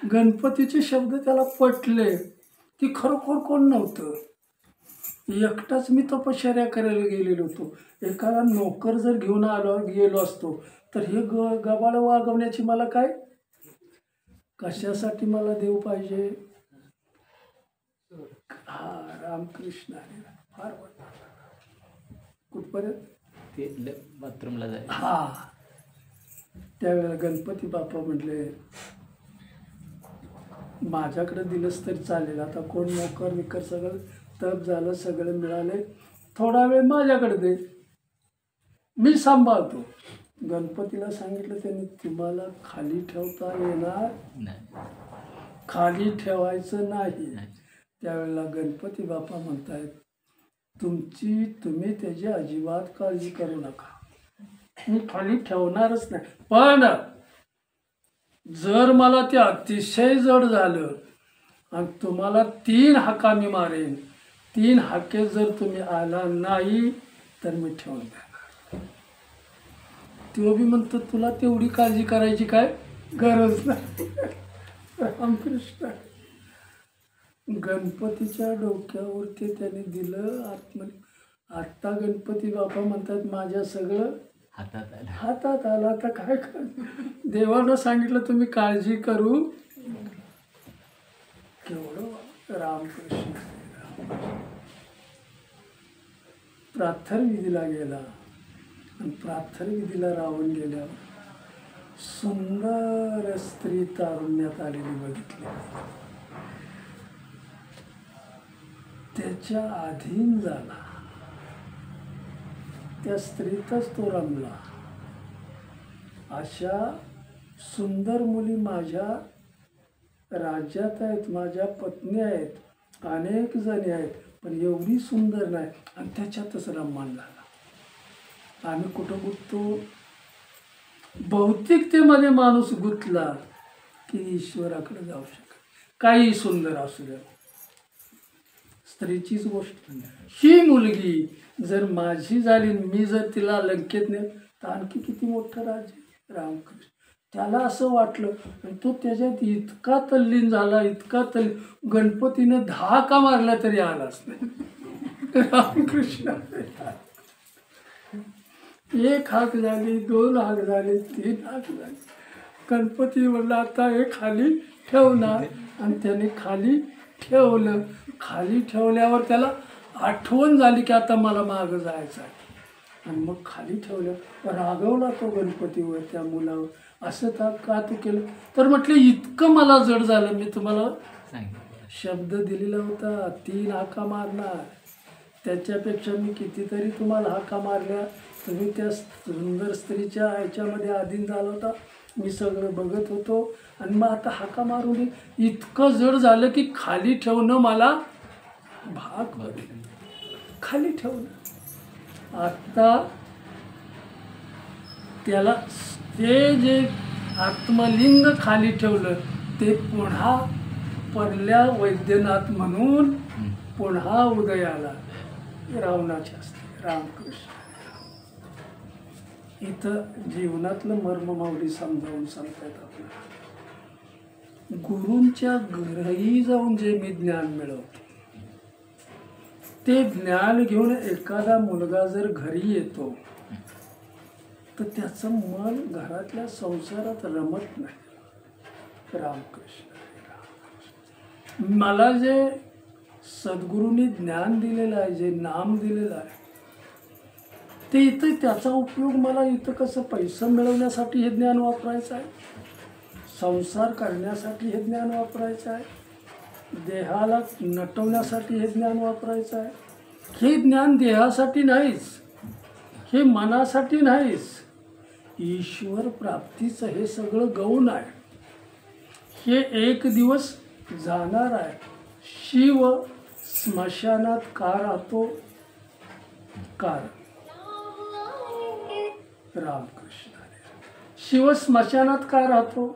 गणपतीचे शब्द त्याला पटले की खरोखर कोण नव्हतं, एकटाच मी तपश्चर्या करायला गेलेलो होतो. एखादा नोकर जर घेऊन गेलो असतो तर हे गबाळ वागवण्याची मला काय, कशासाठी मला देव पाहिजे. हा रामकृष्ण हरी. फार कुठपर्यंत ते बाथरूमला जाय. हा. त्यावेळेला गणपती बाप्पा म्हटले माझ्याकडे दिलंच तरी चालेल, आता कोण नोकर विकर सगळं तप झालं, सगळं मिळाले, थोडा वेळ माझ्याकडे दे, मी सांभाळतो. गणपतीला सांगितलं त्यांनी तुम्हाला खाली ठेवता येणार नाही, खाली ठेवायचं नाही. त्यावेळेला गणपती बाप्पा म्हणतायत तुम्ही त्याची अजिबात काळजी करू नका, मी खाली ठेवणारच नाही. पण जर मला ते अतिशय जड झालं आणि तुम्हाला 3 हाका मी मारेन, 3 हाके जर तुम्ही आला नाही तर मी ठेवून देणार. तो बी म्हणतो तुला तेवढी काळजी करायची काय गरज नाही. रामकृष्ण. गणपतीच्या डोक्यावरती त्याने दिलं आत्म. आत्ता गणपती बाप्पा म्हणतात माझ्या सगळं हातात आलं, आता काय कर. देवानं सांगितलं तुम्ही काळजी करू. केवढं रामकृष्ण. प्रार्थना विधीला गेला आणि प्रार्थना विधीला रावण गेल्यावर सुंदर स्त्री तारुण्यात आलेली बघितली, त्याच्या अधीन झाला, त्या स्त्रीतच तो रमला. अशा सुंदर मुली माझ्या राज्यात आहेत, माझ्या पत्नी आहेत, अनेक जणी आहेत, पण एवढी सुंदर नाही. आणि त्याच्यातच रममान झाला. आम्ही कुठं गुंततो, भौतिकतेमध्ये माणूस गुंतला की ईश्वराकडे जाऊ शकत. काही सुंदर असू द्या, स्त्रीचीच गोष्ट. ही मुलगी जर माझी झाली, मी जर तिला लंकेत ने तर आणखी किती मोठं राज्य. रामकृष्ण. त्याला असं वाटलं आणि तो त्याच्यात इतका तल्लीन झाला, इतका गणपतीनं 10 का मारला तरी आलाच नाही. रामकृष्ण. 1 हाक झाली, 2 हाक झाली, 3 हाक झाली. गणपती म्हणला आता हे खाली ठेवणार, आणि त्याने खाली ठेवलं. खाली ठेवल्यावर त्याला आठवण झाली की आता मला मागं जायचं आहे. आणि मग खाली ठेवलं. रागवला तो गणपतीवर, त्या मुलावर. असं का तू केलं? तर म्हटलं इतकं मला जड झालं. मी तुम्हाला सांगितलं. शब्द दिलेला होता 3 हाका मारणार. त्याच्यापेक्षा मी कितीतरी तुम्हाला हाका मारल्या. तुम्ही त्या सुंदर स्त्रीच्या ह्याच्यामध्ये अधीन झाला होता. मी सगळं बघत होतो. आणि मग आता हाका मारून इतकं जड झालं की खाली ठेवणं मला भाग पडलं. खाली ठेवणं. आता त्याला ते जे आत्मलिंग खाली ठेवलं ते पुन्हा परल्या वैद्यनाथ म्हणून पुन्हा उदयाला रावणाच्या असते. रामकृष्ण. इथं जीवनातलं मर्म माऊली समजावून सांगतात आपल्याला. गुरूंच्या घरही जाऊन जे मी ज्ञान मिळवतो ते ज्ञान घेऊन एखादा मुलगा जर घरी येतो तर त्याचं मन घरातल्या संसारात रमत नाही. रामकृष्ण. मला जे सद्गुरूंनी ज्ञान दिलेलं आहे, जे नाम दिलेलं आहे, ते इथं त्याचा उपयोग मला इथं कसं पैसा मिळवण्यासाठी हे ज्ञान वापरायचं आहे, संसार करण्यासाठी हे ज्ञान वापरायचं आहे, देहाला नटवण्यासाठी हे ज्ञान वापरायचं आहे. हे ज्ञान देहासाठी नाहीच, हे मनासाठी नाहीच. ईश्वर प्राप्तीचं हे सगळं गौण आहे. हे एक दिवस जाणार आहे. शिव स्मशानात का राहतो? कारण रामकृष्ण. शिव स्मशानात का राहतो?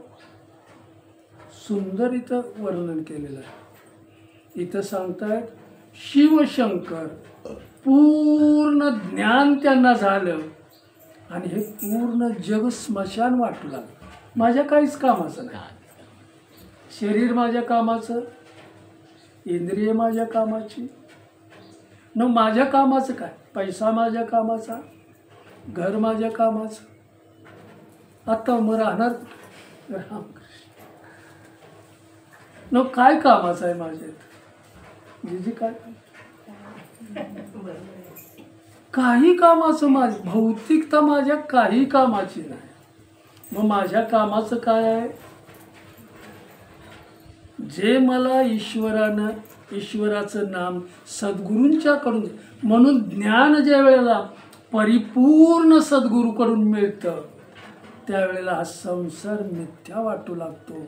सुंदर इथं वर्णन केलेलं आहे. इथं सांगतायत शिवशंकर पूर्ण ज्ञान त्यांना झालं आणि हे पूर्ण जग स्मशान वाटू लागलं. माझ्या काहीच कामाचं नाही. शरीर माझ्या कामाचं, इंद्रिय माझ्या कामाची. न माझ्या कामाचं काय? पैसा माझ्या कामाचा, घर माझ्या कामाचं. आता मग राहणार रामकृष्ण. न काय कामाचं आहे माझ्यात? जीजी काय? काही कामाचं माझं. भौतिकता माझ्या काही कामाची नाही. मग माझ्या कामाचं काय आहे? जे मला ईश्वराचं नाम सद्गुरूंच्याकडून, म्हणून ज्ञान ज्या वेळेला परिपूर्ण सद्गुरूकडून मिळतं त्यावेळेला हा संसार मिथ्या वाटू लागतो,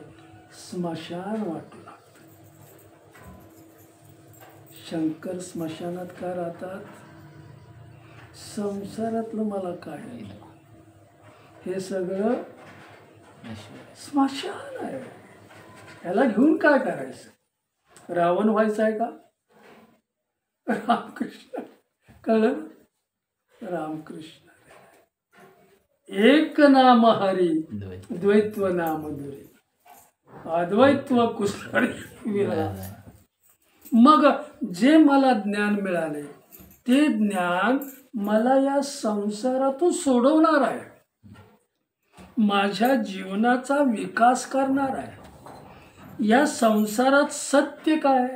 स्मशान वाटू लागतं. शंकर स्मशानात का राहतात? संसारातलं मला काय, हे सगळं स्मशान आहे. ह्याला घेऊन काय करायचं? रावण व्हायचं आहे का? रामकृष्ण. कळलं? रामकृष्ण. एक नाम हरी द्वैत्व नाम दुरी, अद्वैत्व कुसळी विलास. मग जे मला ज्ञान मिळाले ते ज्ञान मला या संसारातून सोडवणार आहे, माझ्या जीवनाचा विकास करणार आहे. या संसारात सत्य काय,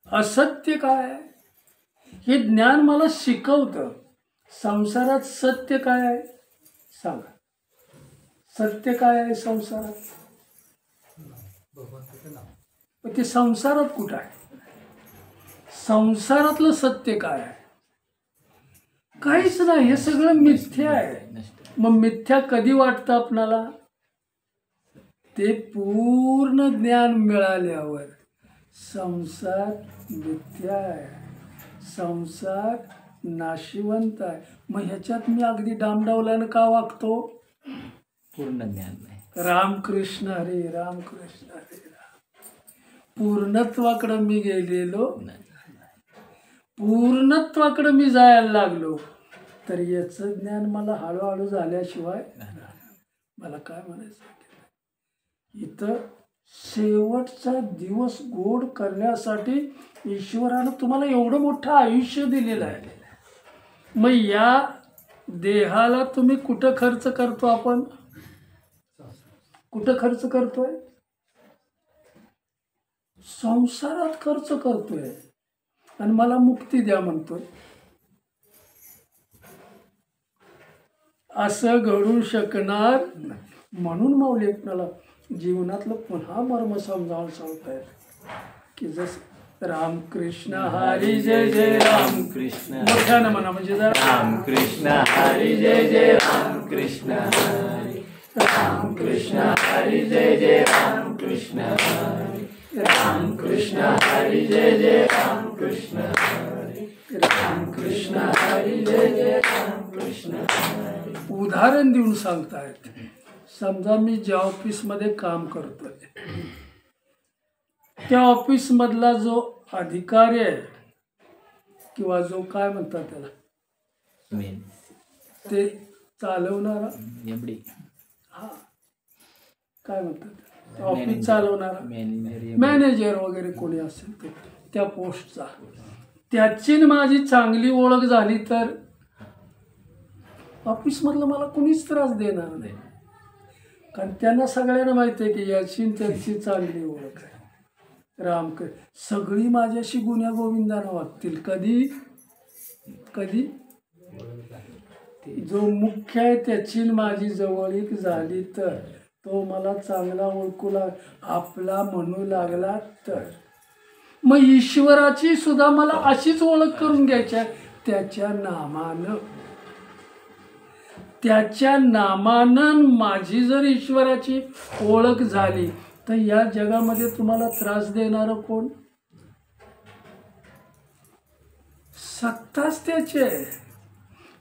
असत्य काय, हे ज्ञान मला शिकवतं. संसारात सत्य काय आहे सांगा? सत्य काय आहे संसारात? पण ते संसारात कुठं आहे? संसारातलं सत्य काय आहे? काहीच नाही. हे सगळं मिथ्या आहे. मग मिथ्या कधी वाटतं आपणाला? ते पूर्ण ज्ञान मिळाल्यावर संसार मिथ्या आहे, संसार नाशिवंत आहे. मग ह्याच्यात मी अगदी डामडावल्यानं का वागतो? पूर्ण ज्ञान नाही. रामकृष्ण हरे, रामकृष्ण हरे राम. पूर्णत्वाकडं मी गेलेलो, पूर्णत्वाकडं मी जायला लागलो तर याचं ज्ञान मला हळूहळू झाल्याशिवाय मला काय म्हणायचं? इथं शेवटचा दिवस गोड करण्यासाठी ईश्वरानं तुम्हाला एवढं मोठं आयुष्य दिलेलं आहे. मग या देहाला तुम्ही कुठं खर्च करतो? आपण कुठं खर्च करतोय? संसारात खर्च करतोय. आणि मला मुक्ती द्या म्हणतोय. असं घडू शकणार नाही. म्हणून माऊली आपल्याला जीवनातलं पुन्हा मर्म समजावून सांगतायत की जसं रामकृष्ण हरी जय जय रामकृष्ण मोठ्यानं म्हणा, म्हणजे रामकृष्ण हरी जय जय रामकृष्ण हरी रामकृष्ण हरी जय जय रामकृष्ण हरी रामकृष्ण हरी जय जय रामकृष्ण हरी रामकृष्ण हरी जय जय रामकृष्ण हरी. उदाहरण देऊन सांगतायत. समजा मी ज्या ऑफिसमध्ये काम करतोय त्या ऑफिस मधला जो अधिकारी आहे किंवा जो काय म्हणतात त्याला मेन ते चालवणारा, एमडी हा काय म्हणतात ऑफिस चालवणारा मॅनेजर मॅनेजर वगैरे कोणी असेल ते त्या पोस्टचा, त्याची न माझी चांगली ओळख झाली तर ऑफिसमधलं मला कुणीच त्रास देणार नाही. कारण त्यांना सगळ्यांना माहिती आहे की याची न त्याची चांगली ओळख आहे. सगळी माझ्याशी गुन्ह्या गोविंदानं वागतील. कधी कधी जो मुख्य आहे त्याची न माझी जवळीक झाली तर, तो मला चांगला ओळखू आपला म्हणू लागला तर, मग ईश्वराची सुद्धा मला अशीच ओळख करून घ्यायची आहे त्याच्या नामानं. त्याच्या नामानं माझी जर ईश्वराची ओळख झाली तर या जगामध्ये तुम्हाला त्रास देणारं कोण? सत्ताच त्याची आहे.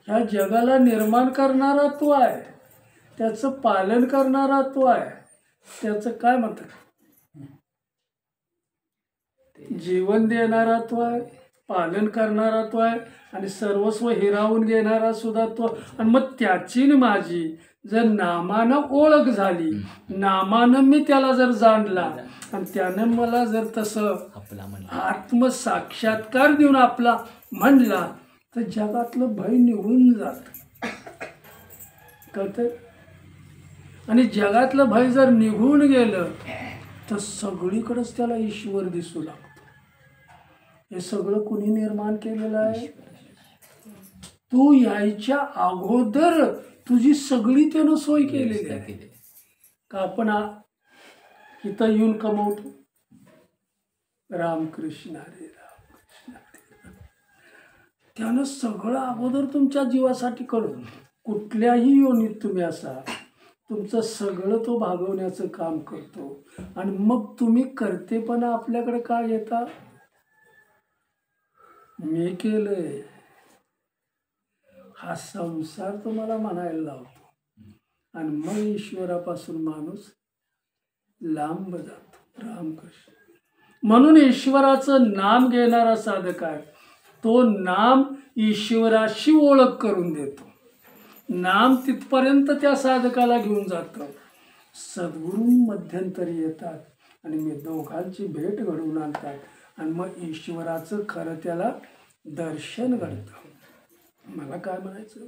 ह्या जगाला निर्माण करणारा तो आहे, त्याचं पालन करणारा तो आहे, त्याचं काय म्हणतात जीवन देणारा तो आहे, पालन करणारा तो आहे आणि सर्वस्व हिरावून घेणारा सुद्धा तो. आणि मग त्याची न माझी जर नामानं ओळख झाली, नामानं मी त्याला जर जाणला आणि त्यानं मला जर तसं आत्मसाक्षात्कार देऊन आपला म्हणला तर जगातलं भय निघून जात. कळतंय? आणि जगातलं भय जर निघून गेलं तर सगळीकडेच त्याला ईश्वर दिसू लागतो. हे सगळं कुणी निर्माण केलेलं आहे? तू यायच्या अगोदर तुझी सगळी त्यानं सोय केलेली आहे. का आपण इथं येऊन कमवतो? रामकृष्ण हरे रामकृष्ण हरे. त्यानं सगळं अगोदर तुमच्या जीवासाठी करून, कुठल्याही योनीत तुम्ही असा, तुमचं सगळं तो भागवण्याचं काम करतो. आणि मग तुम्ही करतेपणा आपल्याकडे काय येता? मी केलंय. हा संसार तुम्हाला म्हणायला लावतो आणि मग ईश्वरापासून माणूस लांब जातो. रामकृष्ण. म्हणून ईश्वराचं नाम घेणारा साधक आहे, तो नाम ईश्वराशी ओळख करून देतो. नाम तिथपर्यंत त्या साधकाला घेऊन जातं. सद्गुरू मध्यंतरी येतात आणि मी दोघांची भेट घडवून आणतात आणि मग ईश्वराचं खरं त्याला दर्शन घडतं. मला काय म्हणायचं,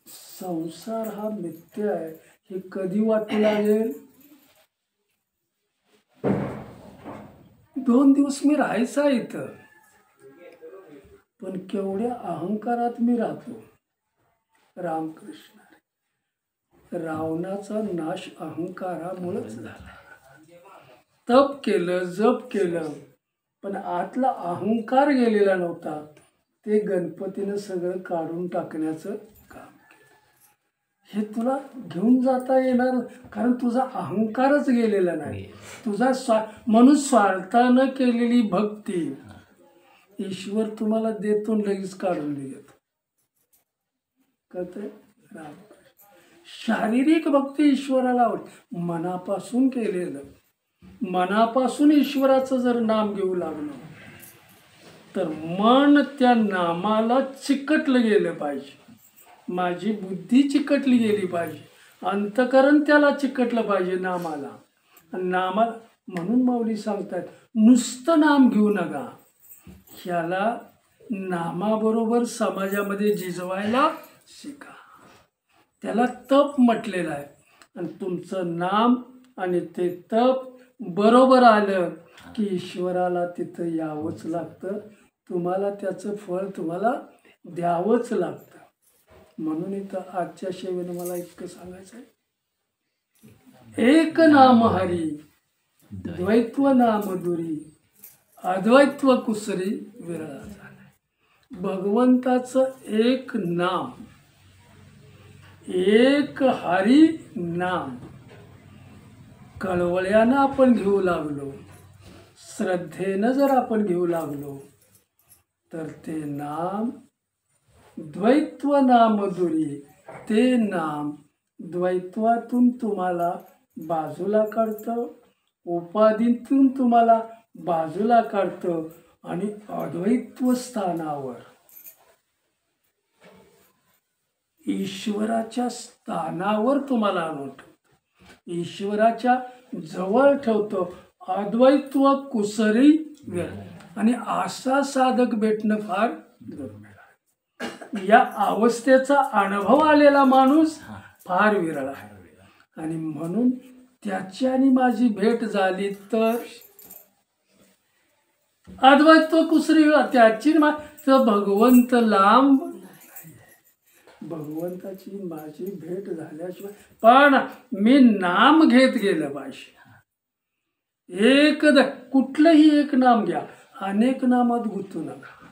संसार हा मिथ्या आहे हे कधी वाटू लागेल? 2 दिवस मी राहायचा इथं, पण केवढ्या अहंकारात मी राहतो. रामकृष्ण. रावणाचा नाश अहंकारामुळेच झाला. तप केलं, जप केलं, पण आतला अहंकार गेलेला नव्हता. ते गणपतीनं सगळं काढून टाकण्याचं काम केलं. हे तुला घेऊन जाता येणार, कारण तुझा अहंकारच गेलेला नाही. तुझा म्हणून स्वार्थानं केलेली भक्ती ईश्वर तुम्हाला देतो, लगेच काढून देतो. कळतंय? शारीरिक भक्ती ईश्वराला आवडते. मनापासून केलेलं, मनापासून ईश्वराचं जर नाम घेऊ लागलं तर मन त्या नामाला चिकटलं गेलं पाहिजे. माझी बुद्धी चिकटली गेली पाहिजे, अंतकरण त्याला चिकटलं पाहिजे नामाला. आणि नामाला म्हणून माऊली सांगतात नुसतं नाम घेऊ नका, ह्याला नामाबरोबर समाजामध्ये झिजवायला शिका. त्याला तप म्हटलेलं आहे. आणि तुमचं नाम आणि ते तप बरोबर आलं की ईश्वराला तिथं यावंच लागतं. तुम्हाला त्याचं फळ तुम्हाला द्यावंच लागतं. म्हणून इथं आजच्या सेवेनं मला इतकं सांगायचं आहे, एक नाम हरी द्वैत्व नाम दुरी अद्वैत्व कुसरी विरळा झाला. भगवंताचं एक नाम, एक हरी नाम कळवळ्यानं आपण घेऊ लागलो, श्रद्धेनं जर आपण घेऊ लागलो तर ते नाम द्वैत्व नाम दुरी, ते नाम द्वैत्वातून तुम्हाला बाजूला काढतं, उपाधीतून तुम्हाला बाजूला काढतं आणि अद्वैत्व स्थानावर, ईश्वराच्या स्थानावर तुम्हाला आणून ठेवतं, ईश्वराच्या जवळ ठेवतो. अद्वैत्व कुसरी विरळ. आणि असा साधक भेटणं फार दुर्मिळ आहे. या अवस्थेचा अनुभव आलेला माणूस फार विरळ आहे. आणि म्हणून त्याच्याने माझी भेट झाली तर अद्वैत्व कुसरी त्याची तर भगवंत लांब, भगवंताची माझी भेट झाल्याशिवाय पण मी नाम घेत गेलं पाहिजे. कुठलंही एक नाम घ्या, अनेक नामात गुंतू नका.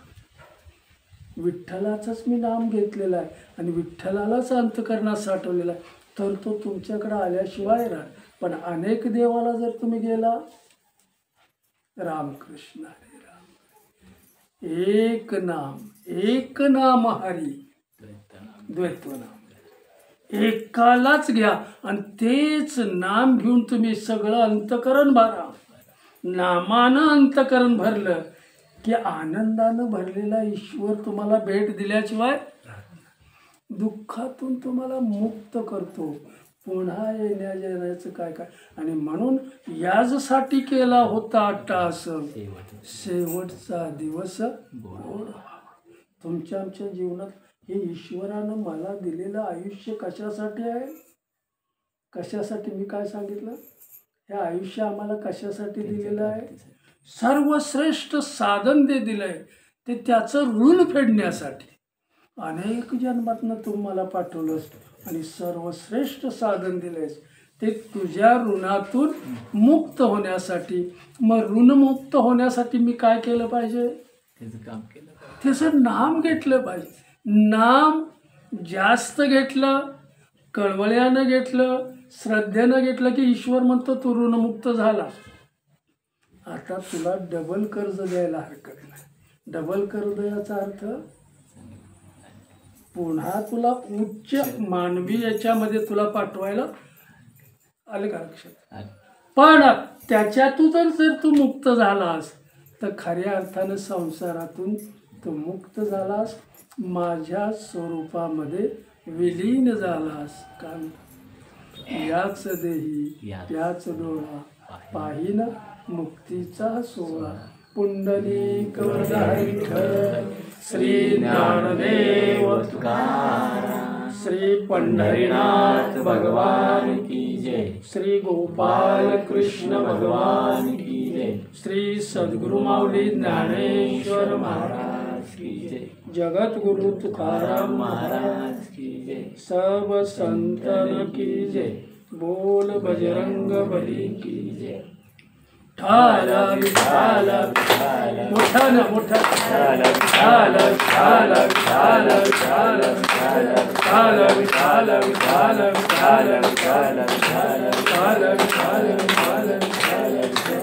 विठ्ठलाचंच मी नाम घेतलेलं आहे आणि विठ्ठलालाच अंतकरणात साठवलेला आहे, तर तो तुमच्याकडे आल्याशिवाय राहा. पण अनेक देवाला जर तुम्ही गेला, रामकृष्ण हरे राम, एक नाम हरी द्वैत्व नाम, एकालाच घ्या आणि तेच नाम घेऊन तुम्ही सगळं अंतकरण भरा. नामानं अंतकरण भरलं की आनंदानं भरलेला ईश्वर तुम्हाला भेट दिल्याशिवाय दुःखातून तुम्हाला मुक्त करतो. पुन्हा येण्याचं काय काय. आणि म्हणून याचसाठी केला होता अट्टास, शेवटचा दिवस गोड. तुमच्या आमच्या जीवनात हे ईश्वरानं मला दिलेलं आयुष्य कशासाठी आहे? कशासाठी? मी काय सांगितलं, हे आयुष्य आम्हाला कशासाठी दिलेलं आहे? सर्वश्रेष्ठ साधन ते दिलंय, ते त्याचं ऋण फेडण्यासाठी. अनेक जन्मातनं तुम्हाला पाठवलंस आणि सर्वश्रेष्ठ साधन दिलंयस, ते तुझ्या ऋणातून मुक्त होण्यासाठी. मग ऋणमुक्त होण्यासाठी मी काय केलं पाहिजे? त्याचं काम केलं, त्याचं नाम घेतलं पाहिजे. नाम जास्त घेतलं, कळवळ्यानं घेतलं, श्रद्धेनं घेतलं की ईश्वर म्हणतो तू ऋणमुक्त झाला. आता तुला डबल कर्ज द्यायला हरकत नाही. डबल कर्ज याचा अर्थ पुन्हा तुला उच्च मानवी याच्यामध्ये तुला पाठवायला आलं का लक्षात? पण त्याच्यातून जर तू मुक्त झालास तर खऱ्या अर्थानं संसारातून तू मुक्त झालास, माझ्या स्वरूपामध्ये विलीन झालास. कारण याच देही याच डोळा पाहिन मुक्तीचा सोहळा. पुंडलिक विठ्ठल श्री ज्ञानदेव तुकाराम, श्री पंढरीनाथ भगवान की जय, श्री गोपाल कृष्ण भगवान की जय, श्री सद्गुरु माऊली ज्ञानेश्वर महाराज की जय, जगतगुरु तुकाराम महाराज की जय, सब संतन की जय. बोल बजरंग बली की जय. ठाला विठाला मोठा ना मोठा, ठाला ठाला ठाला ठाला ठाला ठाला ठाला विठाला विठाला ठाला ठाला ठाला ठाला ठाला